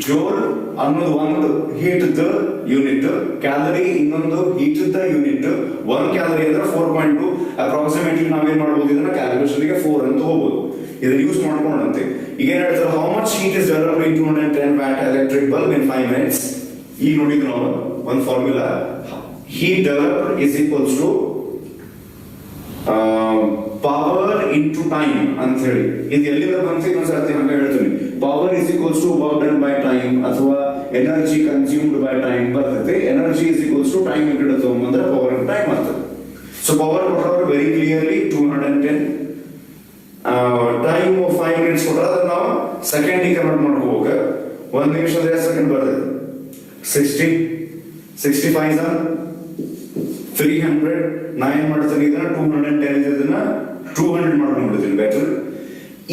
ಜೋಲ್ ಅನ್ನೋದು ಒಂದು ಹೀಟ್ ಯೂನಿಟ್, ಕ್ಯಾಲರಿ ಇನ್ನೊಂದು ಹೀಟ್ ಯೂನಿಟ್. 1 ಕ್ಯಾಲರಿ ಅಂದ್ರೆ 4.2. ಅಪ್ರಾಕ್ಸಿಮೇಟ್ಲಿ ನಾವೇನ್ ಮಾಡಬಹುದು, ಇದನ್ನ ಕ್ಯಾಲ್ಕುಲೇಷನ್ ಗೆ 4 ಅಂತ ಹೋಗ್ಬೋದು. ಇದನ್ನ ಯೂಸ್ ಮಾಡ್ಕೊಂಡಂತೆ ಈಗ ಏನ್ ಹೇಳ್ತಾರೆ, how much heat is developed in 210 watt electric bulb in 5 minutes. ಈಗ ನೋಡಿದ್ರು ನಾವು ಒಂದು formula, heat developed is equals to power into time ಅಂತ ಹೇಳಿ. ಇದು ಎಲ್ಲಿಂದ ಬಂತು ಇನ್ನೊಂದ್ಸರ್ತಿ ಹಂಗೆ ಹೇಳ್ತೀನಿ. Power is equals to work done by time ಅಥವಾ ಎನರ್ಜಿ ಕನ್ಸ್ಯೂಮ್ಡ್ ಬೈ ಟೈಮ್ ಬರ್ತೈತೆ. Energy is equals to time into ತಗೊಂಡ್ಬಂದ್ರೆ ಪವರ್ ಇಂಟು ಟೈಮ್ ಆಗ್ತದೆ. ಸೊ ಪವರ್ ಕೊಟ್ಟವ್ರು ವೆರಿ ಕ್ಲಿಯರ್ಲಿ 210, ಟೈಮ್ 5 ಮಿನಿಟ್ಸ್ ಕೊಟ್ಟರೆ ಅದನ್ನ ನಾವು ಸೆಕೆಂಡಿಗೆ ಕನ್ವರ್ಟ್ ಮಾಡ್ಕೋಬೇಕು. 1 ನಿಮಿಷದ ಎಷ್ಟು ಸೆಕೆಂಡ್ ಬರ್ತದೆ? 60, 65 300. ನಾ ಏನ್ ಮಾಡ್ತೀನಿ, ಇದನ್ನ 210 ಇದನ್ನ 200 ಮಾಡ್ಕೊಂಡ್ಬಿಡ್ತೀನಿ ಬೆಟರ್.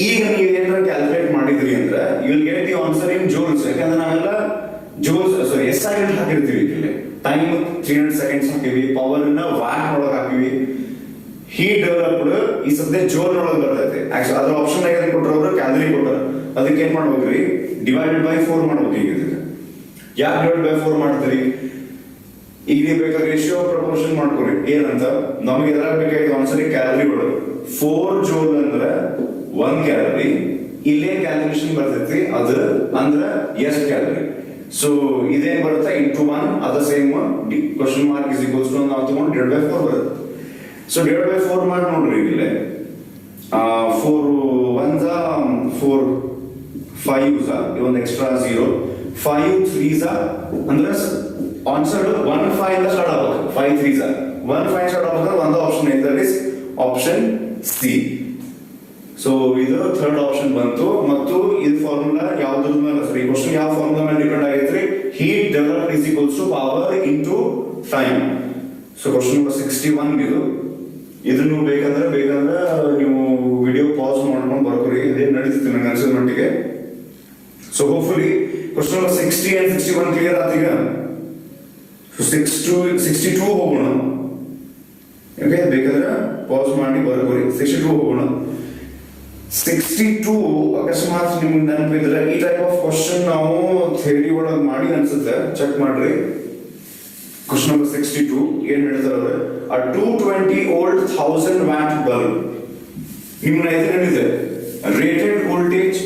ಈಗ ನೀವು ಏನಾರ ಕ್ಯಾಲ್ಕುಲೇಟ್ ಮಾಡಿದ್ರಿ ಅಂದ್ರೆ you will get the answer in joules. ಯಾಕಂದ್ರೆ ನಾವೆಲ್ಲ ಜೂಲ್ಸ್ SI ಅಂತ ಹಾಕಿರ್ತೀವಿ. ಇಲ್ಲಿ ಟೈಮ್ 300 ಸೆಕೆಂಡ್ಸ್ ಹಾಕಿವಿ, ಪವರ್ ನ ವ್ಯಾಟ್ ಒಳಗೆ ಹಾಕಿವಿ. ಹೀಟ್ ಡೆವಲಪ್ಡ್ ಈ ಸದ್ಯ ಜೋಲ್ ಒಳಗೆ ಬರ್ತೈತೆ. ಆಕ್ಚುಲಿ ಅದ್ರ ಆಪ್ಷನ್ ಆಗಿ ಕೊಟ್ಟರು ಕ್ಯಾಲರಿ ಕೊಟ್ಟರು. ಅದಕ್ಕೆ ಏನ್ ಮಾಡ್ಬೇಕ್ರಿ, ಡಿವೈಡೆಡ್ ಬೈ 4 ಮಾಡ್ಬೇಕು. ಈಗ ಇದಕ್ಕೆ ಯಾಕೆ ಡಿವೈಡ್ ಬೈ 4 ಮಾಡ್ತೀರಿ? ಈಗ ನೀವು ಬೇಕಾದ್ರೆ ರೇಷಿಯೋ ಪ್ರಪೋರ್ಷನ್ ಮಾಡ್ಕೊರಿ. ಏನಂತ ನಮಗೆ ಎದ್ರಾಗ ಬೇಕಾಗಿದ್ದು ಆನ್ಸರ್ ಕ್ಯಾಲರಿ ಒಳಗೆ 4 ಜೂಲ್ ಅಂದ್ರೆ 1 ಕ್ಯಾಲರಿ. ಇಲ್ಲೇ ಕ್ಯಾಲ್ಕುಲೇಷನ್ ಬರ್ತೈತಿ ಅದು ಅಂದ್ರೆ ಎಷ್ಟು ಕ್ಯಾಲರಿ. ಸೊ ಇದೇನ್ ಬರುತ್ತೆ ಇಂಟು 1, ಅದ same question mark is equals to ನಾವು ತಗೊಂಡು ಡಿವೈಡ್ ಬೈ 4 ಬರುತ್ತೆ. ಸೊ ಡಿವೈಡ್ ಬೈ 4 ಮಾಡಿ ನೋಡ್ರಿ. ಇಲ್ಲೇ 4 1 4 5 ಒಂದು ಎಕ್ಸ್ಟ್ರಾ 0, 5 3 ಅಂದ್ರೆ ಆನ್ಸರ್ 1 5 ಇಂದ ಸ್ಟಾರ್ಟ್ ಆಗಬೇಕು. 5 3 1 5 ಸ್ಟಾರ್ಟ್ ಆಗಬೇಕು. ಒಂದು ಆಪ್ಷನ್ ಐತೆ, that is option C. So ಇದು ಥರ್ಡ್ ಆಪ್ಷನ್ ಬಂತು. ಮತ್ತು ಇದು ಫಾರ್ಮುಲಾ ಯಾವ್ದ್ರ ಮೇಲೆ, ಸರಿ ಕ್ವಶನ್ ಯಾವ ಫಾರ್ಮುಲಾ ಮೇಲೆ ಡಿಪೆಂಡ್ ಆಗೈತ್ರಿ? Heat developed is equals to power into time. So question number 61 ಇದನ್ನು ಬೇಕಂದ್ರೆ ನೀವು ವಿಡಿಯೋ ಪಾಸ್ ಮಾಡ್ಕೊಂಡು ಬರ್ಕೊರಿ. ಇದೇನು ನಡೀತಿತ್ತು ನಂಗೆ ಅನ್ಸಿದ ಮಟ್ಟಿಗೆ. So hopefully question number 60 and 61 clear ಆತೀಗ. 62 ಹೋಗೋಣ. ಓಕೆ, ಬೇಕಾದ್ರೆ ಪಾಸ್ ಮಾಡಿ ಬರ್ಕೊರಿ. 62 ಹೋಗೋಣ. 62 ಅಕಸ್ಮಾತ್ ನಿಮ್ಗೆ ನೆನಪಿದ್ರೆ ಈ ಟೈಪ್ ಆಫ್ ಕ್ವಶನ್ ನಾವು ಥಿಯರಿ ಒಳಗೆ ಮಾಡಿ ಅನ್ಸುತ್ತೆ, ಚೆಕ್ ಮಾಡ್ರಿ. ಕ್ವಶನ್ ನಂಬರ್ 62 ಏನ್ ಹೇಳ್ತಾರೆ, a 220 volt 1000 watt bulb. ನಿಮ್ಮನ್ನ ಎದುರಿದೆ rated voltage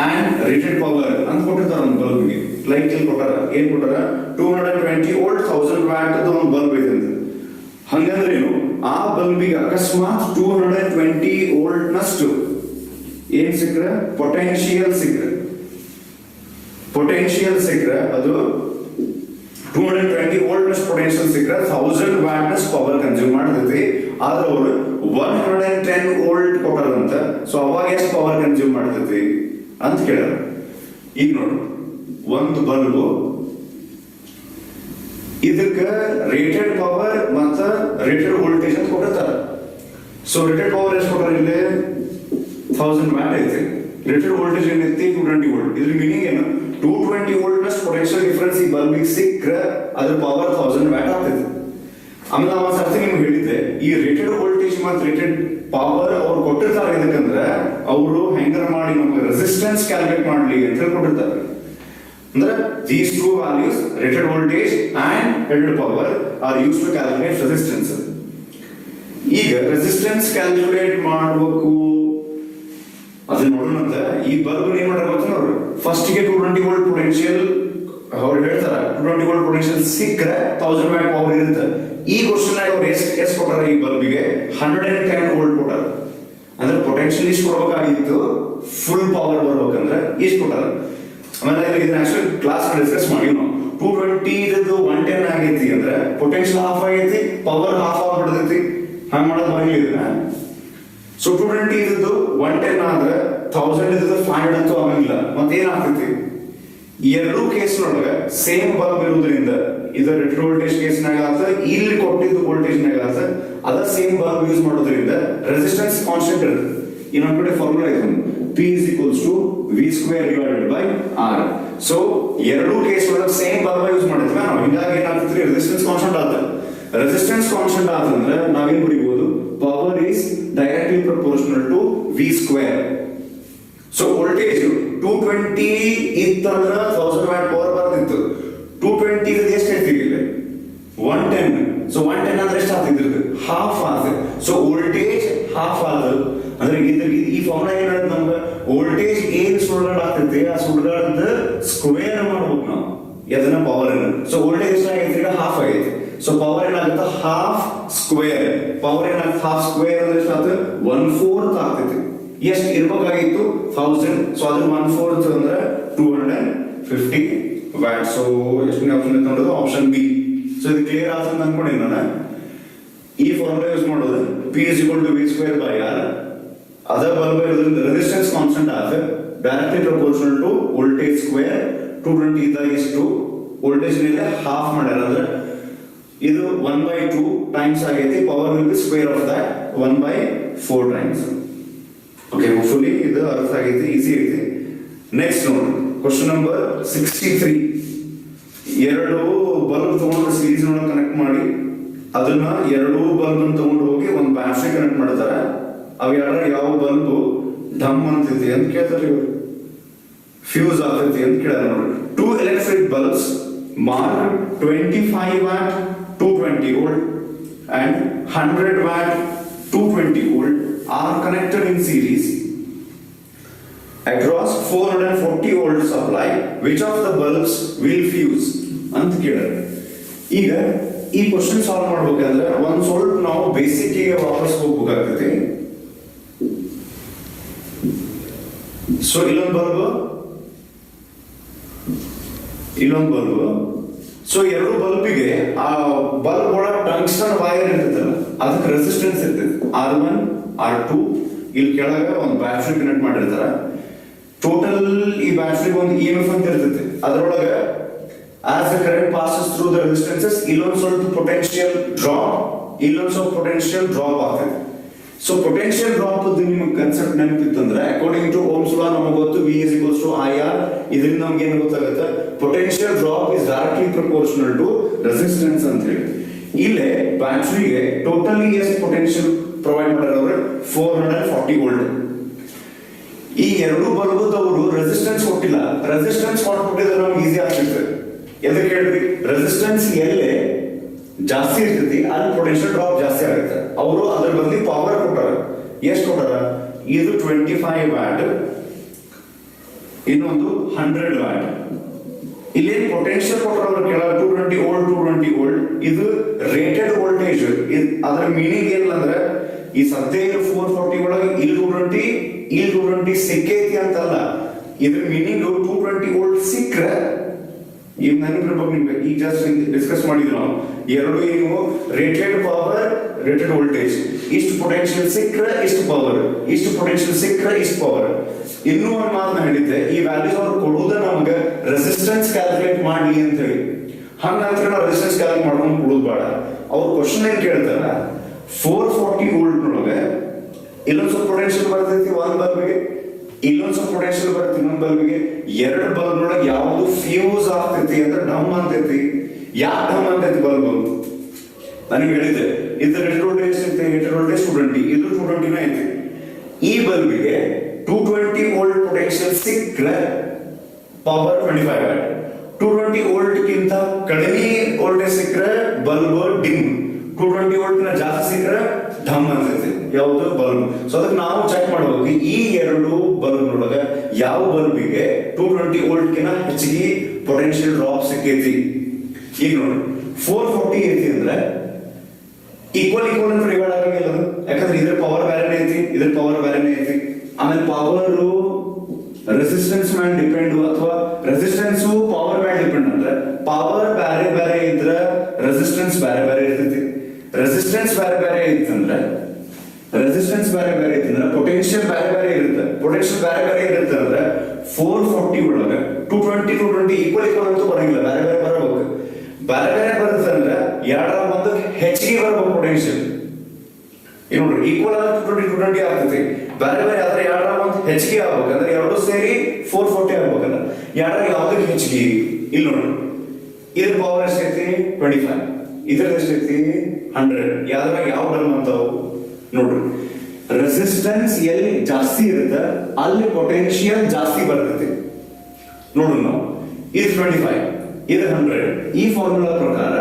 and rated power ಅಂತ ಕೊಟ್ಟಿರ್ತಾರೆ. ಒಂದು ಬಲ್ಬ್ಗೆ ಲೈಟ್ ಕೊಟ್ಟಾರ. ಏನ್ ಕೊಟ್ಟಾರ? 220 volt 1000 watt ಅದು ಒಂದು ಬಲ್ಬ್ ಇದೆ ಅಂತ. ಹಂಗಂದ್ರೆ ಏನು, ಆ ಬಲ್ಬಿಗೆ ಅಕಸ್ಮಾತ್ 220 ವೋಲ್ಟ್ ನಷ್ಟು ಏನ್ ಸಿಕ್ಕ್ರೆ ಪೊಟೆನ್ಶಿಯಲ್ ಸಿಕ್ಕ್ರೆ ಅದು 220 ವೋಲ್ಟ್ ನಷ್ಟು ಪೊಟೆನ್ಶಿಯಲ್ ಸಿಕ್ಕ್ರೆ 1000 ವ್ಯಾಟ್ ನಷ್ಟು ಪವರ್ ಕನ್ಸ್ಯೂಮ್ ಮಾಡ್ತೈತಿ. ಆದ್ರೆ ಅವರು 110 ವೋಲ್ಟ್ ಕೊಟ್ಟಾರಂತ. ಸೊ ಅವಾಗ ಎಷ್ಟು ಪವರ್ ಕನ್ಸ್ಯೂಮ್ ಮಾಡ್ತೈತಿ ಅಂತ ಕೇಳ್ಯಾರ. ಈಗ ನೋಡಿ, ಒಂದು ಬಲ್ಬು ಇದಕ್ಕೆ ರೇಟೆಡ್ ಪವರ್ ಮತ್ತು ರೇಟೆಡ್ ವೋಲ್ಟೇಜ್ ಅಂತ ಕೊಟ್ಟಿರ್ತಾರೆ. ಸೊ ರೇಟೆಡ್ ಪವರ್ ಎಷ್ಟು ಕೊಟ್ಟಾರ? ಇಲ್ಲಿ 1000 ವ್ಯಾಟ್ ಐತಿ. ರೇಟೆಡ್ ವೋಲ್ಟೇಜ್ ಏನೈತಿ? 220 ವೋಲ್ಟ್. ಇದ್ರ ಮೀನಿಂಗ್ ಏನು? 220 ವೋಲ್ಟ್ ನಷ್ಟು ಪೊಟೆನ್ಶಿಯಲ್ ಡಿಫರೆನ್ಸ್ ಈ ಬಲ್ಬಿಗೆ ಸಿಕ್ಕರೆ ಅದ್ರ ಪವರ್ 1000 ವ್ಯಾಟ್ ಆಗ್ತೈತಿ. ಆಮೇಲೆ ನಾವು ಸರ್ತಿ ನಿಮ್ಗೆ ಹೇಳಿದ್ದೆ, ಈ ರೇಟೆಡ್ ವೋಲ್ಟೇಜ್ ಮತ್ತು ರೇಟೆಡ್ ಪವರ್ ಅವ್ರು ಕೊಟ್ಟಿರ್ತಾರೆ. ಇದಕ್ಕಂದ್ರೆ ಅವರು ಹೆಂಗಾರ ಮಾಡಿ ನಮ್ಗೆ ರೆಸಿಸ್ಟೆನ್ಸ್ ಕ್ಯಾಲ್ಕುಲೇಟ್ ಮಾಡ್ಲಿ ಅಂತ ಹೇಳಿ ಕೊಟ್ಟಿರ್ತಾರೆ. ಅಂದ್ರೆ these two values, rated voltage and rated power, are used to calculate resistance. ಈಗ ರೆಸಿಸ್ಟೆನ್ಸ್ ಕ್ಯಾಲ್ಕುಲೇಟ್ ಮಾಡಬೇಕು ಅದನ್ನ ನೋಡೋಣ. ಈ ಬಲ್ಬ್ ಏನ್ ಮಾಡಬೇಕು ನೋಡ್ರಿ, ಫಸ್ಟ್ ಗೆ 220 ವೋಲ್ಟ್ ಪೊಟೆನ್ಶಿಯಲ್ ಅವ್ರು ಹೇಳ್ತಾರ. 220 ವೋಲ್ಟ್ ಪೊಟೆನ್ಶಿಯಲ್ ಸಿಕ್ಕರೆ 1000 ವ್ಯಾಟ್ ಪವರ್ ಇರುತ್ತೆ. ಈ ಕ್ವಶನ್ ಆಗಿ ಅವ್ರು ಎಷ್ಟು ಕೊಟ್ಟಾರ? ಈ ಬಲ್ಬಿಗೆ 110 ವೋಲ್ಟ್ ಕೊಟ್ಟಾರ. ಅಂದ್ರೆ ಪೊಟೆನ್ಶಿಯಲ್ ಇಷ್ಟು ಕೊಡ್ಬೇಕಾಗಿತ್ತು, ಫುಲ್ ಪವರ್ ಬರ್ಬೇಕಂದ್ರೆ ಇಷ್ಟು ಕೊಟ್ಟಾರ. ಆಮೇಲೆ ಇದನ್ನ ಆಕ್ಚುಲಿ ಕ್ಲಾಸ್ ಡಿಸ್ಕಸ್ ಮಾಡಿ ನಾವು 220 ಇದ್ದು 110 ಆಗೈತಿ ಅಂದ್ರೆ ಪೊಟೆನ್ಶಿಯಲ್ ಹಾಫ್ ಆಗೈತಿ, ಪವರ್ ಹಾಫ್ ಆಗ್ಬಿಡ್ತೈತಿ. ಹಂಗ ಮಾಡೋದು ಬರಲಿ ಇದನ್ನ. ಸೊ 220 ಇದ್ದು 110 ಆದ್ರೆ 1000 ಇದ್ದು 500 ಅಂತೂ ಆಗಂಗಿಲ್ಲ. ಮತ್ತೇನಾಗ್ತೈತಿ? ಎರಡೂ ಕೇಸ್ನೊಳಗೆ ಸೇಮ್ ಬಲ್ಬ್ ಇರೋದ್ರಿಂದ ಇದು ರೇಟೆಡ್ ವೋಲ್ಟೇಜ್ ಕೇಸ್ನಾಗ ಆತ, ಇಲ್ಲಿ ಕೊಟ್ಟಿದ್ದು ವೋಲ್ಟೇಜ್ನಾಗ ಆತ, ಅದ ಸೇಮ್ ಬಲ್ಬ್ ಯೂಸ್ ಮಾಡೋದ್ರಿಂದ ರೆಸಿಸ್ಟೆನ್ಸ್ ಕಾನ್ಸ್ಟೆಂಟ್ ಇರುತ್ತೆ. ಇನ್ನೊಂದು ಕಡೆ ಫಾರ್ಮುಲಾ ಇದೆ, P is equals to V square divided by R. So ಎರಡೂ ಕೇಸ್ ಒಳಗೆ ಸೇಮ್ ಬಲ್ಬ್ ಯೂಸ್ ಮಾಡಿದ್ವಿ ನಾವು. ಹಿಂಗಾಗಿ ಏನಾಗ್ತೈತಿ? ರೆಸಿಸ್ಟೆನ್ಸ್ ಕಾನ್ಸ್ಟೆಂಟ್ ಆಗ್ತದೆ. ರೆಸಿಸ್ಟೆನ್ಸ್ ಕಾನ್ಸ್ಟೆಂಟ್ ಆತಂದ್ರೆ ನಾವೇನ್ ಬರೀಬಹುದು? Power is directly proportional to V square. So voltage 220 ಇತ್ತಂದ್ರೆ 1000 ವ್ಯಾಟ್ ಪವರ್ ಬರ್ತಿತ್ತು. 220 ಎಷ್ಟು ಹೇಳ್ತೀವಿ ಇಲ್ಲಿ 110. ಸೊ 110 ಅಂದ್ರೆ ಎಷ್ಟು ಆಗ್ತಿದ್ರು ಹಾಫ್ ಆಗುತ್ತೆ. ಸೊ ವೋಲ್ಟೇಜ್ ಹಾಫ್ ಆದ ಅಂದ್ರೆ ಈ ಫಾರ್ಮುಲಾ ಏನ್ ಹೇಳುತ್ತೆ ನಮ್ಗೆ ವೋಲ್ಟೇಜ್ ಏನ್ ಸುಡುಗಾಡ್ ಆಗ್ತೈತಿ ಆ ಸುಡುಗಾಡದ ಸ್ಕ್ವೇರ್ ಮಾಡ್ಬೇಕು ನಾವು ಅದನ್ನ ಪವರ್ ಅನ್ನು. ಸೊ ವೋಲ್ಟೇಜ್ ಎಷ್ಟಾಗೈತಿ ಈಗ ಹಾಫ್ ಆಗೈತಿ. ಸೊ ಪವರ್ ಏನಾಗುತ್ತೆ ಹಾಫ್ ಸ್ಕ್ವೇರ್. ಪವರ್ ಏನಾಗುತ್ತೆ ಹಾಫ್ ಸ್ಕ್ವೇರ್ ಅಂದ್ರೆ ಎಷ್ಟಾಗುತ್ತೆ 1/4 ಆಗ್ತೈತಿ. ಎಷ್ಟು ಇರ್ಬೇಕಾಗಿತ್ತು 1000. ಸೊ ಅದ್ರ 1/4 ಅಂದ್ರೆ 250 ವ್ಯಾಟ್. ಸೊ ಎಷ್ಟನೇ ಆಪ್ಷನ್ ಐತೆ ನೋಡೋದು ಆಪ್ಷನ್ ಬಿ. ಸೊ ಇದು ಕ್ಲಿಯರ್ ಆಯ್ತು ಅಂತ ಅನ್ಕೊಂಡಿದ್ದೀನಿ ನಾನು. ಈ ಫಾರ್ಮುಲಾ ಯೂಸ್ ಮಾಡೋದು P is equal to V square by R. ಅದರ್ ಬಲ್ಬ್ ಇರೋದ್ರಿಂದ ರೆಸಿಸ್ಟೆನ್ಸ್ ಕಾನ್ಸ್ಟೆಂಟ್ ಆಗುತ್ತೆ directly proportional to voltage square. 220 ಇದ್ದಾಗ ಇಷ್ಟು ವೋಲ್ಟೇಜ್ ಮೇಲೆ ಹಾಫ್ ಮಾಡ್ಯಾರ ಅಂದ್ರೆ ಇದು 1/2 ಟೈಮ್ಸ್ ಆಗೈತಿ. Power will be square of that 1/4 times. Okay, hopefully ಇದು ಅರ್ಥ ಆಗೈತಿ, ಈಸಿ ಐತಿ. ನೆಕ್ಸ್ಟ್ ನೋಡಿ ಕ್ವಶನ್ ನಂಬರ್ 63. ಎರಡು ಬಲ್ಬ್ ತಗೊಂಡು ಸೀರೀಸ್ ಒಳಗೆ ಕನೆಕ್ಟ್ ಮಾಡಿ ಅದನ್ನ ಎರಡು ಬಲ್ಬ್ ತಗೊಂಡು ಹೋಗಿ ಒಂದು ಬ್ಯಾಟ್ರಿ ಕನೆಕ್ಟ್ ಮಾಡ್ತಾರೆ. ಅವು ಯಾವ ಬಲ್ಬ್ ಢಮ್ ಅಂತೈತಿ ಅಂತ ಕೇಳ್ತಾರೆ ಇವರು. ಫ್ಯೂಸ್ ಆಗ್ತೈತಿ ಅಂತ ಕೇಳ್ಯಾರ ನೋಡಿ. 2 electric bulbs marked 25 watt 220 volt and 100 watt 220 volt are connected in series across 440 volt supply. Which of the bulbs will fuse ಅಂತ ಕೇಳ್ಯಾರ. ಈಗ ಈ ಕ್ವಶನ್ ಸಾಲ್ವ್ ಮಾಡ್ಬೇಕಂದ್ರೆ ಒಂದ್ ಸ್ವಲ್ಪ ನಾವು ಬೇಸಿಕ್ ಗೆ ವಾಪಸ್ ಹೋಗ್ಬೇಕಾಗ್ತೈತಿ. ಸೊ ಇಲ್ಲೊಂದು ಬಲ್ಬ್. ಸೊ ಎರಡು ಬಲ್ಬಿಗೆ ಆ ಬಲ್ಬ್ ಒಳಗ ಟಂಗ್ಸ್ಟನ್ ವೈರ್ ಇರ್ತೈತಲ್ಲ ಅದಕ್ಕೆ ರೆಸಿಸ್ಟೆನ್ಸ್ ಇರ್ತೈತಿ R1 R2. ಇಲ್ಲಿ ಕೆಳಗೆ ಒಂದು ಬ್ಯಾಟ್ರಿ ಕನೆಕ್ಟ್ ಮಾಡಿರ್ತಾರ. ಟೋಟಲ್ ಈ ಬ್ಯಾಟ್ರಿಗೆ ಒಂದು EMF ಅಂತ ಇರ್ತೈತಿ. ಅದರೊಳಗೆ as the current passes through the resistances ಇಲ್ಲೊಂದು ಸ್ವಲ್ಪ ಪೊಟೆನ್ಶಿಯಲ್ ಡ್ರಾಪ್ ಇಲ್ಲೊಂದು ಸ್ವಲ್ಪ ಪೊಟೆನ್ಶಿಯಲ್ ಡ್ರಾಪ್ ಆಗ್ತೈತಿ. ಸೊ ಪೊಟೆನ್ಶಿಯಲ್ ಡ್ರಾಪ್ ನಿಮಗೆ ಕನ್ಸೆಪ್ಟ್ ನೆನಪಿತ್ತಂದ್ರೆ ಅಕಾರ್ಡಿಂಗ್ ಟು ಓಮ್ಸ್ ಲಾ ನಮಗೆ ಗೊತ್ತು V is equals to IR. ಇದರಿಂದ ನಮ್ಗೆ ಏನು ಗೊತ್ತಾಗುತ್ತೆ potential drop is directly proportional to resistance ಅಂತ ಹೇಳಿ. ಇಲ್ಲೇ ಬ್ಯಾಟ್ರಿಗೆ ಟೋಟಲಿ ಎಷ್ಟು ಪೊಟೆನ್ಶಿಯಲ್ ಪ್ರೊವೈಡ್ ಮಾಡ್ಯಾರ 440 ವೋಲ್ಟ್. ಈ ಎರಡು ಬಲ್ಬದವರು ರೆಸಿಸ್ಟೆನ್ಸ್ ಕೊಟ್ಟಿಲ್ಲ. ರೆಸಿಸ್ಟೆನ್ಸ್ ಕೊಟ್ಬಿಟ್ಟಿದ್ರೆ ನಮ್ಗೆ ಈಸಿ ಆಗ್ತಿರ್ತದೆ. ಎದಕ್ಕೆ ಹೇಳ್ರಿ ರೆಸಿಸ್ಟೆನ್ಸ್ ಎಲ್ಲೇ ಜಾಸ್ತಿ ಇರ್ತೈತಿ ಅಲ್ಲಿ ಪೊಟೆನ್ಶಿಯಲ್ ಡ್ರಾಪ್ ಜಾಸ್ತಿ ಆಗುತ್ತೆ. ಅವರು ಅದ್ರ ಬದಲಿ ಪವರ್ ಕೊಟ್ಟಾರ. ಎಷ್ಟು ಕೊಟ್ಟಾರ? ಇದು 25 ವ್ಯಾಟ್, ಇನ್ನೊಂದು 100 ವ್ಯಾಟ್. ಇಲ್ಲಿ ಪೊಟೆನ್ಶಿಯಲ್ ಕೊಟ್ಟಾರ ಅವ್ರು ಕೆಳಗೆ 220 ವೋಲ್ಟ್. ಇದು ರೇಟೆಡ್ ವೋಲ್ಟೇಜ್. ಅದರ ಮೀನಿಂಗ್ ಏನಿಲ್ಲ ಅಂದ್ರೆ ಈ ಸದ್ಯ 440 ಒಳಗೆ ಇಲ್ಲಿ 220 ಸಿಕ್ಕೈತಿ ಅಂತಲ್ಲ. ಇದ್ರ ಮೀನಿಂಗ್ 220 ವೋಲ್ಟ್ ಸಿಕ್ಕರೆ ಈಗ ನೆನಪಿರ್ಬೇಕು ನಿಮ್ಗೆ. ಈಗ ಜಸ್ಟ್ ಡಿಸ್ಕಸ್ ಮಾಡಿದ್ವಿ ನಾವು ಎರಡು ಏನು ರೇಟೆಡ್ ಪವರ್ ರೇಟೆಡ್ ವೋಲ್ಟೇಜ್. ಇಷ್ಟು ಪೊಟೆನ್ಶಿಯಲ್ ಸಿಕ್ಕರೆ ಇಷ್ಟು ಪವರ್, ಇಷ್ಟು ಪೊಟೆನ್ಶಿಯಲ್ ಸಿಕ್ಕರೆ ಇಷ್ಟು ಪವರ್. ಇನ್ನೂ ಒಂದು ಮಾತನ್ನ ಹೇಳಿದ್ದೆ ಈ ವ್ಯಾಲ್ಯೂಸ್ ಅವ್ರು ಕೊಡುವುದ ನಮ್ಗೆ ರೆಸಿಸ್ಟೆನ್ಸ್ ಕ್ಯಾಲ್ಕುಲೇಟ್ ಮಾಡಿ ಅಂತ ಹೇಳಿ. ಹಂಗಂದ್ರೆ ನಾವು ರೆಸಿಸ್ಟೆನ್ಸ್ ಕ್ಯಾಲ್ಕುಲೇಟ್ ಮಾಡ್ಕೊಂಡು ಕೊಡೋದು ಬೇಡ. ಅವ್ರ ಕ್ವಶನ್ ಏನ್ ಕೇಳ್ತಾರ 440 ವೋಲ್ಟ್ ನೊಳಗೆ ಇಲ್ಲೊಂದು ಸ್ವಲ್ಪ ಪೊಟೆನ್ಶಿಯಲ್ ಬರ್ತೈತಿ ಒಂದು ಬಲ್ಬ್ಗೆ, ಇಲ್ಲೊಂದು ಸ್ವಲ್ಪ ಪೊಟೆನ್ಶಿಯಲ್ ಬರುತ್ತೆ ಇನ್ನೊಂದು ಬಲ್ಬ್ಗೆ. ಎರಡು ಬಲ್ಬ್ ನೊಳಗೆ ಯಾವುದು ಫ್ಯೂಸ್ ಆಗ್ತೈತಿ ಅಂದ್ರೆ ಡಮ್ ಅಂತೈತಿ. ಯಾಕೆ ಡಮ್ ಅಂತೈತಿ ಬಲ್ಬ್? ನನಗೆ ಹೇಳಿದ್ದೆ ಇದು ರೇಟೆಡ್ ವೋಲ್ಟೇಜ್ ಐತಿ, ರೇಟೆಡ್ ವೋಲ್ಟೇಜ್ 220, ಇದು 220 ಐತಿ. ಈ ಬಲ್ಬ್ಗೆ 220 ವೋಲ್ಟ್ ಪೊಟೆನ್ಶಿಯಲ್ ಸಿಕ್ಕರೆ ಪವರ್ 25 ವ್ಯಾಟ್. 220 ವೋಲ್ಟ್ ಗಿಂತ ಕಡಿಮೆ ವೋಲ್ಟೇಜ್ ಸಿಕ್ಕರೆ ಬಲ್ಬ್ ಡಿಮ್. 220 ವೋಲ್ಟ್ ನ ಜಾಸ್ತಿ ಸಿಕ್ಕರೆ ಢಮ್ ಅಂತೈತಿ ಯಾವುದು ಬಲ್ಬ್. ಸೊ ಅದಕ್ಕೆ ನಾವು ಚೆಕ್ ಮಾಡಬೇಕು ಈ ಎರಡು ಬಲ್ಬ್ ನೊಳಗೆ ಯಾವ ಬಲ್ಬಿಗೆ 220 ವೋಲ್ಟ್ ಗಿನ ಹೆಚ್ಚಿಗೆ ಪೊಟೆನ್ಶಿಯಲ್ ಡ್ರಾಪ್ ಸಿಕ್ಕೈತಿ. ಈಗ ನೋಡಿ 440 ಐತಿ ಅಂದ್ರೆ ಈಕ್ವಲ್ ಅಂತ ಡಿವೈಡ್ ಆಗಂಗಿಲ್ಲ ಅದು. ಯಾಕಂದ್ರೆ ಇದ್ರ ಪವರ್ ಬೇರೆನೇ ಐತಿ, ಇದ್ರ ಪವರ್ ಬೇರೆನೇ ಐತಿ. ಆಮೇಲೆ ಪವರ್ ರೆಸಿಸ್ಟೆನ್ಸ್ ಮೇಲೆ ಡಿಪೆಂಡ್ ಅಥವಾ ರೆಸಿಸ್ಟೆನ್ಸ್ ಪವರ್ ಮೇಲೆ ಡಿಪೆಂಡ್ ಅಂದ್ರೆ ಪವರ್ ಬೇರೆ ಬೇರೆ ಇದ್ರೆ ರೆಸಿಸ್ಟೆನ್ಸ್ ಬೇರೆ ಬೇರೆ ಇರ್ತೈತಿ. ರೆಸಿಸ್ಟೆನ್ಸ್ ಬೇರೆ ಬೇರೆ ಐತಂದ್ರೆ ಪೊಟೆನ್ಶಿಯಲ್ ಬೇರೆ ಬೇರೆ ಇರುತ್ತೆ. ಪೊಟೆನ್ಶಿಯಲ್ ಬೇರೆ ಬೇರೆ ಇರುತ್ತೆ ಅಂದ್ರೆ 440 ಒಳಗೆ 220 ಈಕ್ವಲ್ ಅಂತೂ ಬರಂಗಿಲ್ಲ, ಬೇರೆ ಬೇರೆ ಬರಬೇಕು. ಬೇರೆ ಬೇರೆ ಬರುತ್ತೆ ಅಂದ್ರೆ ಎರಡರ ಒಂದು ಹೆಚ್ಚಿಗೆ ಬರಬೇಕು ಪೊಟೆನ್ಶಿಯಲ್. ಈಗ ನೋಡ್ರಿ ಈಕ್ವಲ್ ಆದ್ರೆ 220 ಆಗ್ತೈತಿ. ಬೇರೆ ಬೇರೆ ಆದ್ರೆ ಎರಡರ ಒಂದು ಹೆಚ್ಚಿಗೆ ಆಗ್ಬೇಕಂದ್ರೆ ಎರಡು ಸೇರಿ 440 ಆಗ್ಬೇಕಂದ್ರೆ ಎರಡರ ಯಾವ್ದಕ್ಕೆ ಹೆಚ್ಚಿಗೆ? ಇಲ್ಲಿ ನೋಡ್ರಿ ಇದ್ರ ಪವರ್ ಎಷ್ಟೈತಿ 25, ಇದ್ರದ್ದು ಎಷ್ಟೈತಿ 100. ಯಾವ್ದ್ರಾಗ ಯಾವ ಡಮ್ ಅಂತಾವು ನೋಡ್ರಿ. ರೆಸಿಸ್ಟೆನ್ಸ್ ಎಲ್ಲಿ ಜಾಸ್ತಿ ಇರುತ್ತೆ ಅಲ್ಲಿ ಪೊಟೆನ್ಶಿಯಲ್ ಜಾಸ್ತಿ ಬರ್ತೈತಿ. ನೋಡ್ರಿ ನಾವು ಇದು 25, ಇದು 100. ಈ ಫಾರ್ಮುಲಾ ಪ್ರಕಾರ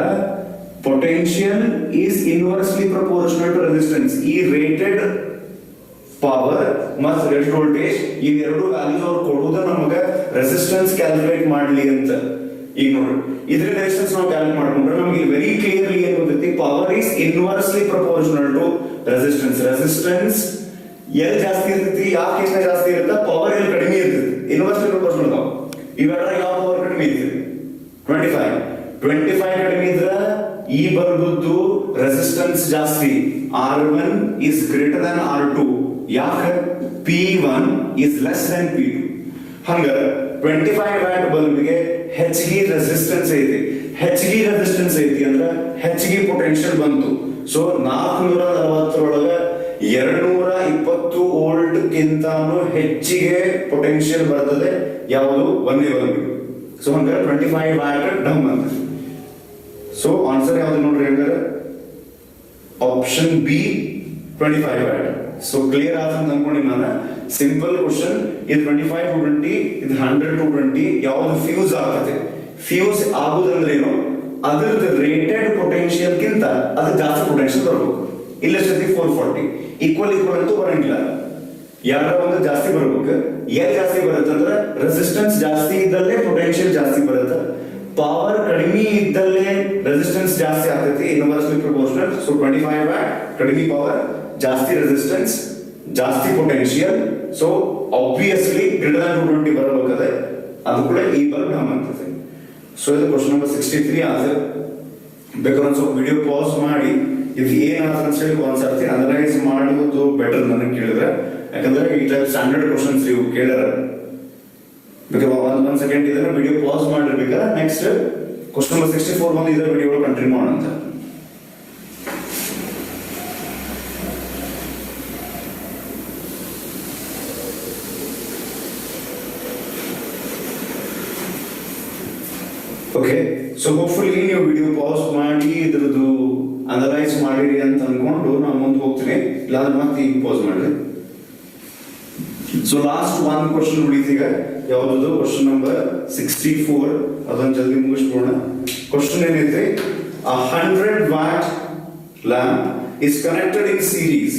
potential is inversely proportional to resistance. ಈ ರೇಟೆಡ್ ಪವರ್ ಮತ್ತು ರೇಟೆಡ್ ವೋಲ್ಟೇಜ್ ಈ ಎರಡು ವ್ಯಾಲ್ಯೂಸ್ ಅವ್ರು ಕೊಡುವುದು ನಮಗೆ ರೆಸಿಸ್ಟೆನ್ಸ್ ಕ್ಯಾಲ್ಕುಲೇಟ್ ಮಾಡ್ಲಿ ಅಂತ. ಈಗ ನೋಡ್ರಿ ಇದ್ರ ರೆಸಿಸ್ಟೆನ್ಸ್ ನಾವು ಕ್ಯಾಲ್ಕುಲೇಟ್ ಮಾಡ್ಕೊಂಡ್ರೆ ನಮಗೆ ವೆರಿ ಕ್ಲಿಯರ್ಲಿ ಏನ್ ಗೊತ್ತೈತಿ, power is inversely proportional to resistance. Resistance ಎಲ್ಲಿ ಜಾಸ್ತಿ ಇರ್ತೈತಿ, ಯಾವ ಕೇಸ್ನಾಗ ಜಾಸ್ತಿ ಇರುತ್ತೆ, ಪವರ್ ಎಲ್ಲಿ ಕಡಿಮೆ ಇರ್ತೈತಿ, ಇನ್ವರ್ಸ್ಲಿ ಪ್ರಪೋರ್ಷನಲ್ ಅದಾವ. ಇವೆರಡರ ಯಾವ ಪವರ್ ಕಡಿಮೆ ಇರ್ತೈತಿ? 25 ಕಡಿಮೆ ಇದ್ರ ಈ ಬಲ್ಬದ್ದು ರೆಸಿಸ್ಟೆನ್ಸ್ ಜಾಸ್ತಿ. R1 is greater than R2. ಯಾಕೆ? P1 is less than P2. ಹಂಗ 25 ವ್ಯಾಟ್ ಬಲ್ಬ್ಗೆ ಹೆಚ್ಚಿಗೆ ರೆಸಿಸ್ಟೆನ್ಸ್ ಐತಿ. ಹೆಚ್ಚಿಗೆ ರೆಸಿಸ್ಟೆನ್ಸ್ ಐತಿ ಅಂದ್ರೆ ಹೆಚ್ಚಿಗೆ ಪೊಟೆನ್ಷಿಯಲ್ ಬಂತು. ಸೊ 440 220 ವೋಲ್ಟ್ ಗಿಂತಾನು ಹೆಚ್ಚಿಗೆ ಪೊಟೆನ್ಷಿಯಲ್ ಬರ್ತದೆ. ಯಾವುದು? ಒಂದೇ ಬಲ್ಬ್. ಸೊ ಹಂಗ 25 ವ್ಯಾಟ್ ಡಮ್ ಅಂತ. ಸೊ ಆನ್ಸರ್ ಯಾವ್ದು ನೋಡ್ರಿ ಹಂಗಾರೆ? Option B 25 watt. So clear ಆದ ಅಂತ ಅನ್ಕೊಂಡಿ ನಾನು. Simple question. ಇದು 25 to 20, ಇದು 100 to 20. ಯಾವ್ದು ಫ್ಯೂಸ್ ಆಗ್ತದೆ? ಫ್ಯೂಸ್ ಆಗುದಂದ್ರೆ ಏನು? ಅದ್ರದ್ದು ರೇಟೆಡ್ ಪೊಟೆನ್ಷಿಯಲ್ ಗಿಂತ ಅದು ಜಾಸ್ತಿ ಪೊಟೆನ್ಷಿಯಲ್ ಬರಬೇಕು. ಇಲ್ಲ 440 ಈಕ್ವಲ್ ಅಂತೂ ಬರಂಗಿಲ್ಲ. ಯಾರ ಒಂದು ಜಾಸ್ತಿ ಬರ್ಬೇಕು. ಎಲ್ಲಿ ಜಾಸ್ತಿ ಬರುತ್ತೆ ಅಂದ್ರೆ ರೆಸಿಸ್ಟೆನ್ಸ್ ಜಾಸ್ತಿ ಇದ್ದಲ್ಲೇ ಪೊಟೆನ್ಷಿಯಲ್ ಜಾಸ್ತಿ ಬರುತ್ತೆ. ಪವರ್ ಕಡಿಮೆ ಇದ್ದಲ್ಲೇ ರೆಸಿಸ್ಟೆನ್ಸ್ ಜಾಸ್ತಿ ಆಗ್ತೈತಿ. Inversely proportional. ಸೊ 25 ವ್ಯಾಟ್, ಕಡಿಮೆ ಪವರ್, ಜಾಸ್ತಿ ರೆಸಿಸ್ಟೆನ್ಸ್, ಜಾಸ್ತಿ potential. So obviously greater than 220 ಬರಬೇಕಾದ್ರೆ ಅದು ಕೂಡ ಈ ಬಲ್ಬ್ ಡಮ್ ಆಗ್ತದೆ. ಸೊ ಇದು ಕ್ವಶನ್ ನಂಬರ್ 63 ಆನ್ಸರ್. ಬೇಕಾದ್ರೆ ಸ್ವಲ್ಪ ವಿಡಿಯೋ ಪಾಸ್ ಮಾಡಿ ಇದು ಏನ್ ಅಂತ ಹೇಳಿ ಒಂದ್ಸರ್ತಿ ಅನಲೈಸ್ ಮಾಡುವುದು ಬೆಟರ್ ನನಗೆ ಕೇಳಿದ್ರೆ. ಯಾಕಂದ್ರೆ ಈ ಟೈಪ್ ಸ್ಟ್ಯಾಂಡರ್ಡ್ ಕ್ವಶನ್ಸ್ ಇವು ಕೇಳಾರ. ಬೇಕಾದ್ರೆ ಒಂದ್ ಸೆಕೆಂಡ್ ಇದನ್ನ ವಿಡಿಯೋ ಪಾಸ್ ಮಾಡಿರ್ಬೇಕಾದ್ರೆ ನೆಕ್ಸ್ಟ್ ಕ್ವಶನ್ ನಂಬರ್ 64 ಬಂದು ಇದರ ವಿಡಿಯೋ ಕಂಟಿನ್ಯೂ ಮಾಡೋಣ. ಓಕೆ, ಸೊ ಹೋಪ್ಫುಲಿ ನೀವು ವಿಡಿಯೋ ಪಾಸ್ ಮಾಡಿ ಇದ್ರದ್ದು ಅನಲೈಸ್ ಮಾಡಿರಿ ಅಂತ ಅನ್ಕೊಂಡು ನಾನು ಮುಂದೆ ಹೋಗ್ತೀನಿ. ಇಲ್ಲಾಂದ್ರೆ ಮತ್ತೆ ಈಗ ಪಾಸ್ ಮಾಡ್ರಿ. ಸೊ ಲಾಸ್ಟ್ ಒನ್ ಕ್ವಶನ್ ಉಳಿದೀಗ. ಯಾವ್ದು? Question number 64. ಅದನ್ನ ಜಲ್ದಿ ಮುಗಿಸ್ಬೋಣ. ಕ್ವಶನ್ ಏನೈತೆ? 100 watt lamp is connected in series.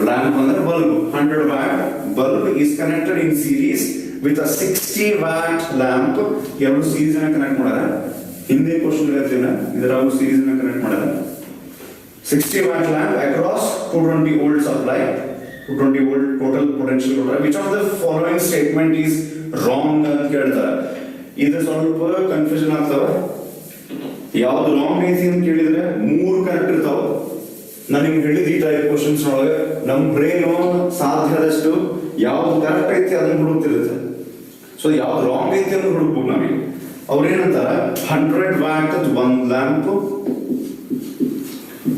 Lamp ಅಂದ್ರೆ bulb. 100 watt bulb is connected in series with a 60 watt lamp. ಎರಡು ಸೀರೀಸ್ ಅನ್ನ ಕನೆಕ್ಟ್ ಮಾಡ್ಯಾರ. ಹಿಂದೆ ಕ್ವಶನ್ ಹೇಳ್ತೇನೆ, ಇದರ ಸೀರೀಸ್ ಅನ್ನ ಕನೆಕ್ಟ್ ಮಾಡ್ಯಾರ. 60 watt lamp across 220 volt supply. 220 volt total potential ಕೊಡ್ತಾರೆ. Which of the following statement is wrong ಅಂತ ಕೇಳ್ತಾರೆ. ಇದು ಸ್ವಲ್ಪ ಕನ್ಫ್ಯೂಷನ್ ಆಗ್ತಾವ. ಯಾವ್ದು ರಾಂಗ್ ಐತಿ ಅಂತ ಕೇಳಿದ್ರೆ 3 ಕರೆಕ್ಟ್ ಇರ್ತಾವ. ನಾನು ನಿಮ್ಗೆ ಹೇಳಿದ ಈ ಟೈಪ್ ಕ್ವಶನ್ಸ್ ಒಳಗೆ ನಮ್ಮ ಬ್ರೈನ್ ಸಾಧ್ಯದಷ್ಟು ಯಾವ್ದು ಕರೆಕ್ಟ್ ಐತಿ ಅದನ್ನ ಹುಡುಕ್ತಿರುತ್ತೆ. ಸೊ ಯಾವ್ದು ರಾಂಗ್ ಐತಿ ಅಂತ ಹುಡುಕ್ಬೇಕು ನಾವೀಗ. ಅವ್ರೇನಂತಾರ 100 ವ್ಯಾಟ್ ಒಂದ್ ಲ್ಯಾಂಪ್,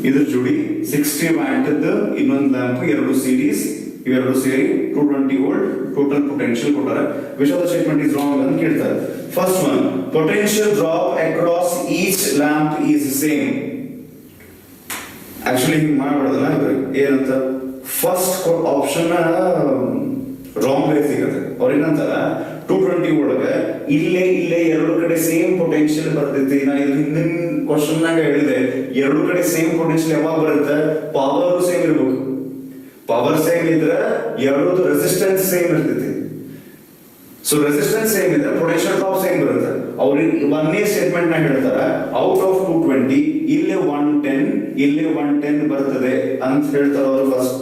ಇದ್ರ ಜೋಡಿ 60 ವ್ಯಾಟ್ ಇನ್ನೊಂದು ಲ್ಯಾಂಪ್, ಎರಡು ಸೀರೀಸ್, ಇವೆರಡು ಸೇರಿ 220 ವೋಲ್ಟ್ ಟೋಟಲ್ ಪೊಟೆನ್ಷಿಯಲ್ ಕೊಟ್ಟಾರ. Which of the statement is wrong ಅಂತ ಕೇಳ್ತಾರೆ. First one, potential drop across each lamp is same. Actually ಹಿಂಗ್ ಮಾಡ್ಬಾರ್ದಲ್ಲ. ಏನಂತ ಫಸ್ಟ್ ಆಪ್ಷನ್ ರಾಂಗ್ ರೇಟ್ ಸಿಗುತ್ತೆ. ಅವ್ರೇನಂತಾರ 220 ಒಳಗೆ ಇಲ್ಲೇ ಎರಡು ಕಡೆ ಸೇಮ್ ಪೊಟೆನ್ಷಿಯಲ್ ಬರ್ತೈತಿ. ನಾ ಇದು ಹಿಂದಿನ ಕ್ವಶನ್ ನಾಗ ಹೇಳಿದೆ, ಎರಡು ಕಡೆ ಸೇಮ್ ಪೊಟೆನ್ಷಿಯಲ್ ಯಾವಾಗ ಬರುತ್ತೆ? ಪವರ್ ಸೇಮ್ ಇರ್ಬೇಕು. ಪವರ್ ಸೇಮ್ ಇದ್ರೆ ಎರಡು ರೆಸಿಸ್ಟೆನ್ಸ್ ಸೇಮ್ ಇರ್ತೈತಿ. ಸೊ ರೆಸಿಸ್ಟೆನ್ಸ್ ಸೇಮ್ ಇದ್ರೆ ಪೊಟೆನ್ಷಿಯಲ್ ಡ್ರಾಪ್ ಸೇಮ್ ಬರುತ್ತೆ. ಅವ್ರಿಗೆ ಒಂದೇ ಸ್ಟೇಟ್ಮೆಂಟ್ ನಾಗ ಹೇಳ್ತಾರ, ಔಟ್ ಆಫ್ 220 ಇಲ್ಲೇ 110 ಇಲ್ಲೇ 110 ಬರ್ತದೆ ಅಂತ ಹೇಳ್ತಾರ ಅವರು. ಫಸ್ಟ್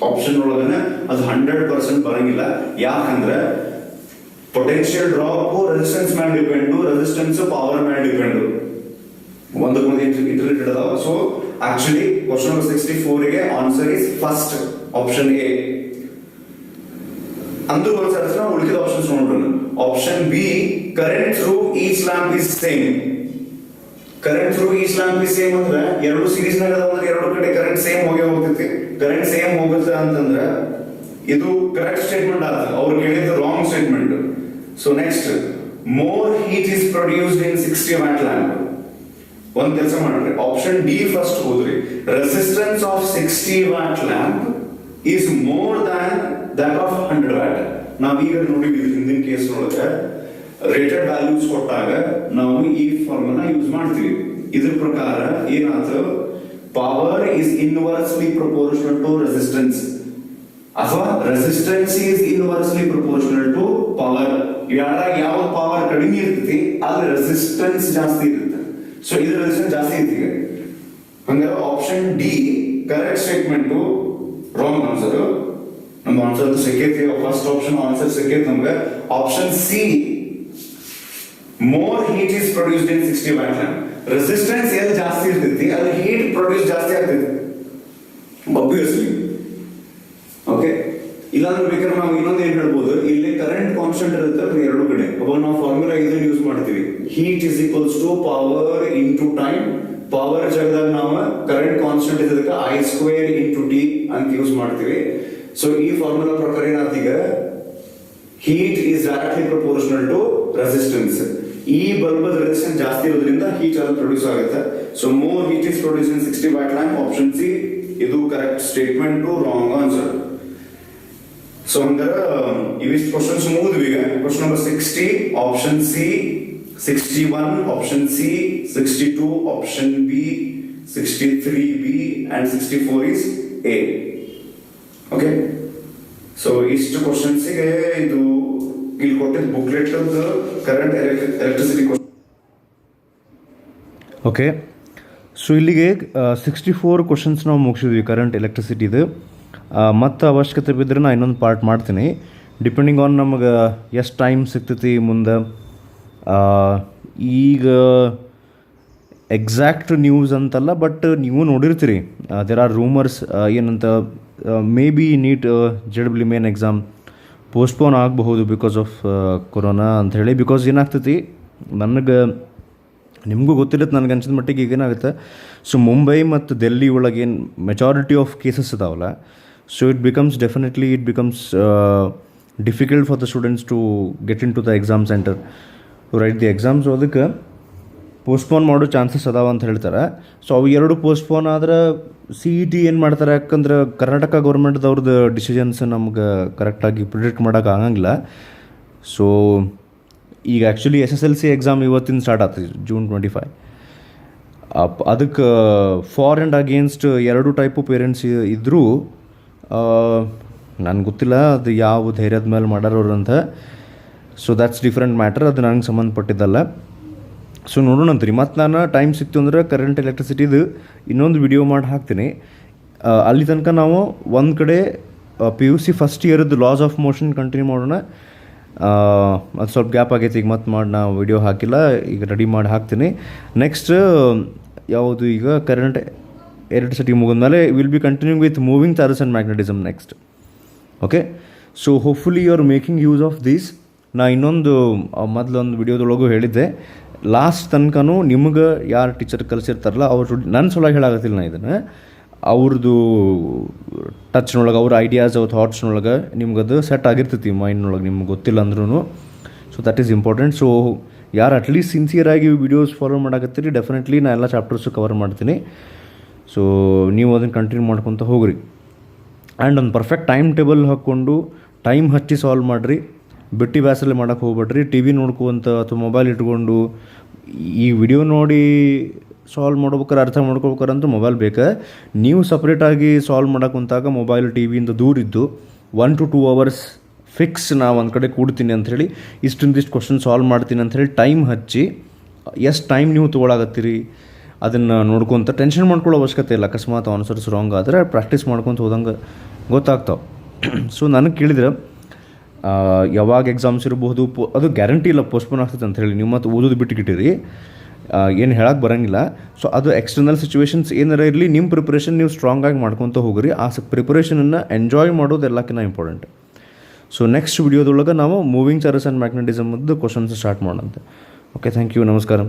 ಆಪ್ಷನ್ ಒಳಗನ ಅದು 100% ಬರಂಗಿಲ್ಲ. ಯಾಕಂದ್ರೆ ಪೊಟೆನ್ಷಿಯಲ್ ಡ್ರಾಪ್ ರೆಸಿಸ್ಟೆನ್ಸ್ ಮೇಲೆ ಡಿಪೆಂಡ್, ರೆಸಿಸ್ಟೆನ್ಸ್ ಪವರ್ ಮೇಲೆ ಡಿಪೆಂಡ್, ಒಂದಕ್ಕೊಂದು ಇಂಟರ್ರಿಲೇಟೆಡ್ ಅದಾವ. ಸೊ ಆಕ್ಚುಲಿ ಕ್ವಶನ್ ನಂಬರ್ 64 ಗೆ answer is first option A. ಅಂದ್ರೂ ಒಂದ್ಸರಿ ನಾವು ಉಳಿದ ಆಪ್ಷನ್ಸ್ ನೋಡೋಣ. Option B, current through each lamp is same. Current through each lamp is same ಅಂದ್ರೆ ಎರಡು ಸೀರೀಸ್ ನಾಗ ಅಂದ್ರೆ ಎರಡು ಕಡೆ ಕರೆಂಟ್ ಸೇಮ್ ಹೋಗ್ತೈತಿ. ಕರೆಂಟ್ ಸೇಮ್ ಹೋಗುತ್ತೆ ಅಂತಂದ್ರೆ ಇದು ಕರೆಕ್ಟ್ ಸ್ಟೇಟ್ಮೆಂಟ್ ಆಗ್ತದೆ. ಅವ್ರು ಕೇಳಿದ wrong statement. So next, more heat is produced in 60 watt lamp. ಒಂದ್ ಕೆಲಸ ಮಾಡ್ರಿ, ಆಪ್ಷನ್ ಡಿ ಫಸ್ಟ್ ಹೋದ್ರಿ. Resistance of 60 watt lamp is more than that of 100 watt. ನಾವೀಗ ನೋಡಿದ್ವಿ ಹಿಂದಿನ ಕೇಸ್ ಒಳಗೆ ರೇಟೆಡ್ ವ್ಯಾಲ್ಯೂಸ್ ಕೊಟ್ಟಾಗ ನಾವು ಈ ಫಾರ್ಮುಲಾ ಯೂಸ್ ಮಾಡ್ತೀವಿ. ಇದ್ರ ಪ್ರಕಾರ ಏನಾಯ್ತು, power is inversely proportional to resistance ಅಥವಾ resistance is inversely proportional to power. ಯಾರಾಗ ಯಾವ ಪವರ್ ಕಡಿಮೆ ಇರ್ತೈತಿ ಅಲ್ಲಿ ರೆಸಿಸ್ಟೆನ್ಸ್ ಜಾಸ್ತಿ ಇರುತ್ತೆ. ಸೊ ಇದ್ರ ರೆಸಿಸ್ಟೆನ್ಸ್ ಜಾಸ್ತಿ ಐತಿ. ಹಂಗಾರೆ option D correct statement, wrong answer. ನಮ್ಮ ಆನ್ಸರ್ ಸಿಕ್ಕೈತಿ, ಫಸ್ಟ್ ಆಪ್ಷನ್ ಆನ್ಸರ್ ಸಿಕ್ಕೈತಿ ನಮ್ಗೆ. Option C, more heat is produced in 60 watt lamp. Resistance ಎಲ್ಲಿ ಜಾಸ್ತಿ ಇರ್ತೈತಿ ಅಲ್ಲಿ ಹೀಟ್ ಪ್ರೊಡ್ಯೂಸ್ ಜಾಸ್ತಿ ಆಗ್ತೈತಿ ಆಬ್ವಿಯಸ್ಲಿ. ಓಕೆ, ಇಲ್ಲಾಂದ್ರೆ ಬೇಕಾದ್ರೆ ನಾವು ಇನ್ನೊಂದು ಏನ್ ಹೇಳ್ಬೋದು, ಇಲ್ಲಿ ಕರೆಂಟ್ ಕಾನ್ಸ್ಟೆಂಟ್ ಇರುತ್ತೆ ಎರಡು ಕಡೆ. ಅವಾಗ ನಾವು ಫಾರ್ಮುಲಾ ಇದನ್ನ ಯೂಸ್ ಮಾಡ್ತೀವಿ, heat is equals to power into time. Power ಜಾಗದಾಗ ನಾವು ಕರೆಂಟ್ ಕಾನ್ಸ್ಟೆಂಟ್ ಇದಕ್ಕೆ I² ಇಂಟು ಟಿ ಅಂತ ಯೂಸ್ ಮಾಡ್ತೀವಿ. ಸೊ ಈ ಫಾರ್ಮುಲಾ ಪ್ರಕಾರ ಏನಾಗ್ತೀಗ, heat is directly proportional to resistance. ಈ ಬಲ್ಬದ ರೆಸಿಸ್ಟೆನ್ಸ್ ಜಾಸ್ತಿ ಇರೋದ್ರಿಂದ ಹೀಟ್ ಅಲ್ಲಿ ಪ್ರೊಡ್ಯೂಸ್ ಆಗುತ್ತೆ. So more heat is produce in 60 watt lamp. Option C ಇದು correct statement, wrong answer. So ಹಂಗಾರ ಇವಿಷ್ಟು ಕ್ವಶನ್ಸ್ ಮುಗಿದ್ವಿ. ಈಗ question number 60 option C, 61 option C, 62 option B, 63 B and 64 is A. Okay, so ಇಷ್ಟು questions ಗೆ ಇದು ಇಲ್ಲಿ ಕೊಟ್ಟಿದ್ದ booklet current electricity. Okay, so ಇಲ್ಲಿಗೆ 64 ಕ್ವಶನ್ಸ್ ನಾವು ಮುಗಿಸಿದ್ವಿ ಕರೆಂಟ್ ಎಲೆಕ್ಟ್ರಿಸಿಟಿದು. ಮತ್ತು ಅವಶ್ಯಕತೆ ಬಿದ್ದರೆ ನಾನು ಇನ್ನೊಂದು ಪಾರ್ಟ್ ಮಾಡ್ತೀನಿ, ಡಿಪೆಂಡಿಂಗ್ ಆನ್ ನಮಗೆ ಎಷ್ಟು ಟೈಮ್ ಸಿಗ್ತೈತಿ ಮುಂದೆ. ಈಗ ಎಕ್ಸಾಕ್ಟ್ ನ್ಯೂಸ್ ಅಂತಲ್ಲ, ಬಟ್ ನೀವು ನೋಡಿರ್ತೀರಿ ದೇರ್ ಆರ್ ರೂಮರ್ಸ್ ಏನಂತ, may be NEET JEE main exam postpone ಆಗಬಹುದು ಬಿಕಾಸ್ ಆಫ್ ಕೊರೋನಾ ಅಂಥೇಳಿ. ಬಿಕಾಸ್ ಏನಾಗ್ತೈತಿ, ನಿಮಗೂ ಗೊತ್ತಿರುತ್ತೆ, ನನಗೆ ಅನ್ಸಿದ ಮಟ್ಟಿಗೆ ಈಗ ಏನಾಗುತ್ತೆ, ಸೊ ಮುಂಬೈ ಮತ್ತು ದಿಲ್ಲಿ ಒಳಗೆ ಏನು ಮೆಜಾರಿಟಿ ಆಫ್ ಕೇಸಸ್ ಇದಾವಲ್ಲ, so it becomes difficult for the students to get into the exam centre to write the exams. ಅದಕ್ಕೆ ಪೋಸ್ಟ್ಪೋನ್ ಮಾಡೋ ಚಾನ್ಸಸ್ ಅದಾವ ಅಂತ ಹೇಳ್ತಾರೆ. ಸೊ ಅವು ಎರಡು ಪೋಸ್ಟ್ಪೋನ್ ಆದ್ರೆ CET ಏನು ಮಾಡ್ತಾರೆ, ಯಾಕಂದ್ರೆ ಕರ್ನಾಟಕ ಗೌರ್ಮೆಂಟ್ದವ್ರದ್ದು ಡಿಸಿಷನ್ಸ್ ನಮ್ಗೆ ಕರೆಕ್ಟಾಗಿ ಪ್ರಿಡಿಕ್ಟ್ ಮಾಡೋಕೆ ಆಗಂಗಿಲ್ಲ. ಸೊ ಈಗ ಆ್ಯಕ್ಚುಲಿ SSLC ಎಕ್ಸಾಮ್ ಇವತ್ತಿನ ಸ್ಟಾರ್ಟ್ ಆಗ್ತದೆ June 25. ಅದಕ್ಕೆ ಫಾರ್ ಆ್ಯಂಡ್ ಅಗೇನ್ಸ್ಟ್ ಎರಡು ಟೈಪು ಪೇರೆಂಟ್ಸ್ ಇದ್ದರೂ ನನಗೆ ಗೊತ್ತಿಲ್ಲ ಅದು ಯಾವ ಧೈರ್ಯದ ಮೇಲೆ ಮಾಡ್ಯಾರವ್ರು ಅಂತ. ಸೊ ದ್ಯಾಟ್ಸ್ ಡಿಫ್ರೆಂಟ್ ಮ್ಯಾಟರ್, ಅದು ನನಗೆ ಸಂಬಂಧಪಟ್ಟಿದ್ದಲ್ಲ. ಸೊ ನೋಡೋಣಂತ್ರಿ, ಮತ್ತು ನಾನು ಟೈಮ್ ಸಿಕ್ತು ಅಂದ್ರೆ ಕರೆಂಟ್ ಎಲೆಕ್ಟ್ರಿಸಿಟಿದು ಇನ್ನೊಂದು ವಿಡಿಯೋ ಮಾಡಿ ಹಾಕ್ತೀನಿ. ಅಲ್ಲಿ ತನಕ ನಾವು ಒಂದು ಕಡೆ PUC ಫಸ್ಟ್ ಇಯರ್ದು ಲಾಸ್ ಆಫ್ ಮೋಷನ್ ಕಂಟಿನ್ಯೂ ಮಾಡೋಣ. ಅದು ಸ್ವಲ್ಪ ಗ್ಯಾಪ್ ಆಗೈತೆ, ಈಗ ಮತ್ತೆ ಮಾಡಿ ನಾವು ವಿಡಿಯೋ ಹಾಕಿಲ್ಲ, ಈಗ ರೆಡಿ ಮಾಡಿ ಹಾಕ್ತೀನಿ. ನೆಕ್ಸ್ಟ್ ಯಾವುದು, ಈಗ ಕರೆಂಟ್ ಎಲೆಕ್ಟ್ರಿಸಿಟಿ ಮುಗಿದ್ಮೇಲೆ will be continuing with moving charges and magnetism next. Okay, so hopefully you are making use of these. ನಾ ಇನ್ನೊಂದು ಮೊದಲೊಂದು ವಿಡಿಯೋದೊಳಗೂ ಹೇಳಿದ್ದೆ, ಲಾಸ್ಟ್ ತನಕನೂ ನಿಮ್ಗೆ ಯಾರು ಟೀಚರ್ ಕಲಿಸಿರ್ತಾರಲ್ಲ ಅವ್ರು ನನ್ನ ಸಲುವಾಗಿ ಹೇಳಾಗತ್ತಿಲ್ಲ ನಾ ಇದನ್ನು, ಅವ್ರದ್ದು ಟಚ್ನೊಳಗೆ, ಅವ್ರ ಐಡಿಯಾಸ್, ಅವ್ರ ಥಾಟ್ಸ್ನೊಳಗೆ ನಿಮ್ಗೆ ಅದು ಸೆಟ್ ಆಗಿರ್ತೈತಿ ಮೈಂಡ್ನೊಳಗೆ, ನಿಮ್ಗೆ ಗೊತ್ತಿಲ್ಲ ಅಂದ್ರೂ. So that is important. So ಯಾರು ಅಟ್ಲೀಸ್ಟ್ ಸಿನ್ಸಿಯರಾಗಿ ವಿಡಿಯೋಸ್ ಫಾಲೋ ಮಾಡಾಕತ್ತೀರಿ, ಡೆಫಿನೆಟ್ಲಿ ನಾನು ಎಲ್ಲ ಚಾಪ್ಟರ್ಸು ಕವರ್ ಮಾಡ್ತೀನಿ. ಸೊ ನೀವು ಅದನ್ನು ಕಂಟಿನ್ಯೂ ಮಾಡ್ಕೊತ ಹೋಗ್ರಿ. ಆ್ಯಂಡ್ ಒಂದು ಪರ್ಫೆಕ್ಟ್ ಟೈಮ್ ಟೇಬಲ್ ಹಾಕ್ಕೊಂಡು ಟೈಮ್ ಹಚ್ಚಿ ಸಾಲ್ವ್ ಮಾಡಿರಿ. ಬಿಟ್ಟು ಬ್ಯಾಸಲ್ಲಿ ಮಾಡೋಕ್ಕೆ ಹೋಗ್ಬೇಡ್ರಿ. TV ನೋಡ್ಕೊಂತ ಅಥವಾ ಮೊಬೈಲ್ ಇಟ್ಕೊಂಡು ಈ ವಿಡಿಯೋ ನೋಡಿ ಸಾಲ್ವ್ ಮಾಡ್ಬೇಕಾರೆ, ಅರ್ಥ ಮಾಡ್ಕೊಬೇಕಾರಂತೂ ಮೊಬೈಲ್ ಬೇಕಾ. ನೀವು ಸಪ್ರೇಟಾಗಿ ಸಾಲ್ವ್ ಮಾಡೋಕೆ ಕುಂತಾಗ ಮೊಬೈಲ್ TVಯಿಂದ ದೂರಿದ್ದು 1 to 2 hours ಫಿಕ್ಸ್ ನಾವು ಒಂದು ಕಡೆ ಕೂಡ್ತೀನಿ ಅಂಥೇಳಿ, ಇಷ್ಟಿಂದಿಷ್ಟು ಕ್ವಶನ್ ಸಾಲ್ವ್ ಮಾಡ್ತೀನಿ ಅಂಥೇಳಿ ಟೈಮ್ ಹಚ್ಚಿ, ಎಷ್ಟು ಟೈಮ್ ನೀವು ತೊಗೊಳಾಗತ್ತೀರಿ ಅದನ್ನು ನೋಡ್ಕೊತ ಟೆನ್ಷನ್ ಮಾಡ್ಕೊಳ್ಳೋ ಅವಶ್ಯಕತೆ ಇಲ್ಲ. ಅಕಸ್ಮಾತ್ ಆನ್ಸರ್ಸ್ ರಾಂಗ್ ಆದರೆ ಪ್ರಾಕ್ಟೀಸ್ ಮಾಡ್ಕೊತ ಹೋದಂಗೆ ಗೊತ್ತಾಗ್ತಾವೆ. ಸೊ ನನಗೆ ಕೇಳಿದ್ರೆ ಯಾವಾಗ ಎಕ್ಸಾಮ್ಸ್ ಇರಬಹುದು, ಅದು ಗ್ಯಾರಂಟಿ ಇಲ್ಲ ಪೋಸ್ಟ್ಪೋನ್ ಆಗ್ತದೆ ಅಂತ ಹೇಳಿ. ನೀವು ಮತ್ತು ಓದೋದು ಬಿಟ್ಟುಕಿಟ್ಟಿರಿ, ಏನು ಹೇಳಕ್ಕೆ ಬರೋಂಗಿಲ್ಲ. ಸೊ ಅದು ಎಕ್ಸ್ಟರ್ನಲ್ ಸಿಚುವೇಶನ್ಸ್ ಏನಾರ ಇರಲಿ, ನಿಮ್ಮ ಪ್ರಿಪ್ರೇಷನ್ ನೀವು ಸ್ಟ್ರಾಂಗಾಗಿ ಮಾಡ್ಕೊತ ಹೋಗ್ರಿ. ಆ ಪ್ರಿಪ್ರೇಷನನ್ನು ಎಂಜಾಯ್ ಮಾಡೋದು ಎಲ್ಲಕ್ಕಿಂತ ಇಂಪಾರ್ಟೆಂಟ್. ಸೊ ನೆಕ್ಸ್ಟ್ ವಿಡಿಯೋದೊಳಗೆ ನಾವು ಮೂವಿಂಗ್ ಚಾರ್ಜಸ್ ಆ್ಯಂಡ್ ಮ್ಯಾಗ್ನೆಟಿಸಮ್ದು ಕ್ವಶನ್ಸ್ ಸ್ಟಾರ್ಟ್ ಮಾಡೋಂತೆ. ಓಕೆ, ಥ್ಯಾಂಕ್ ಯು, ನಮಸ್ಕಾರ.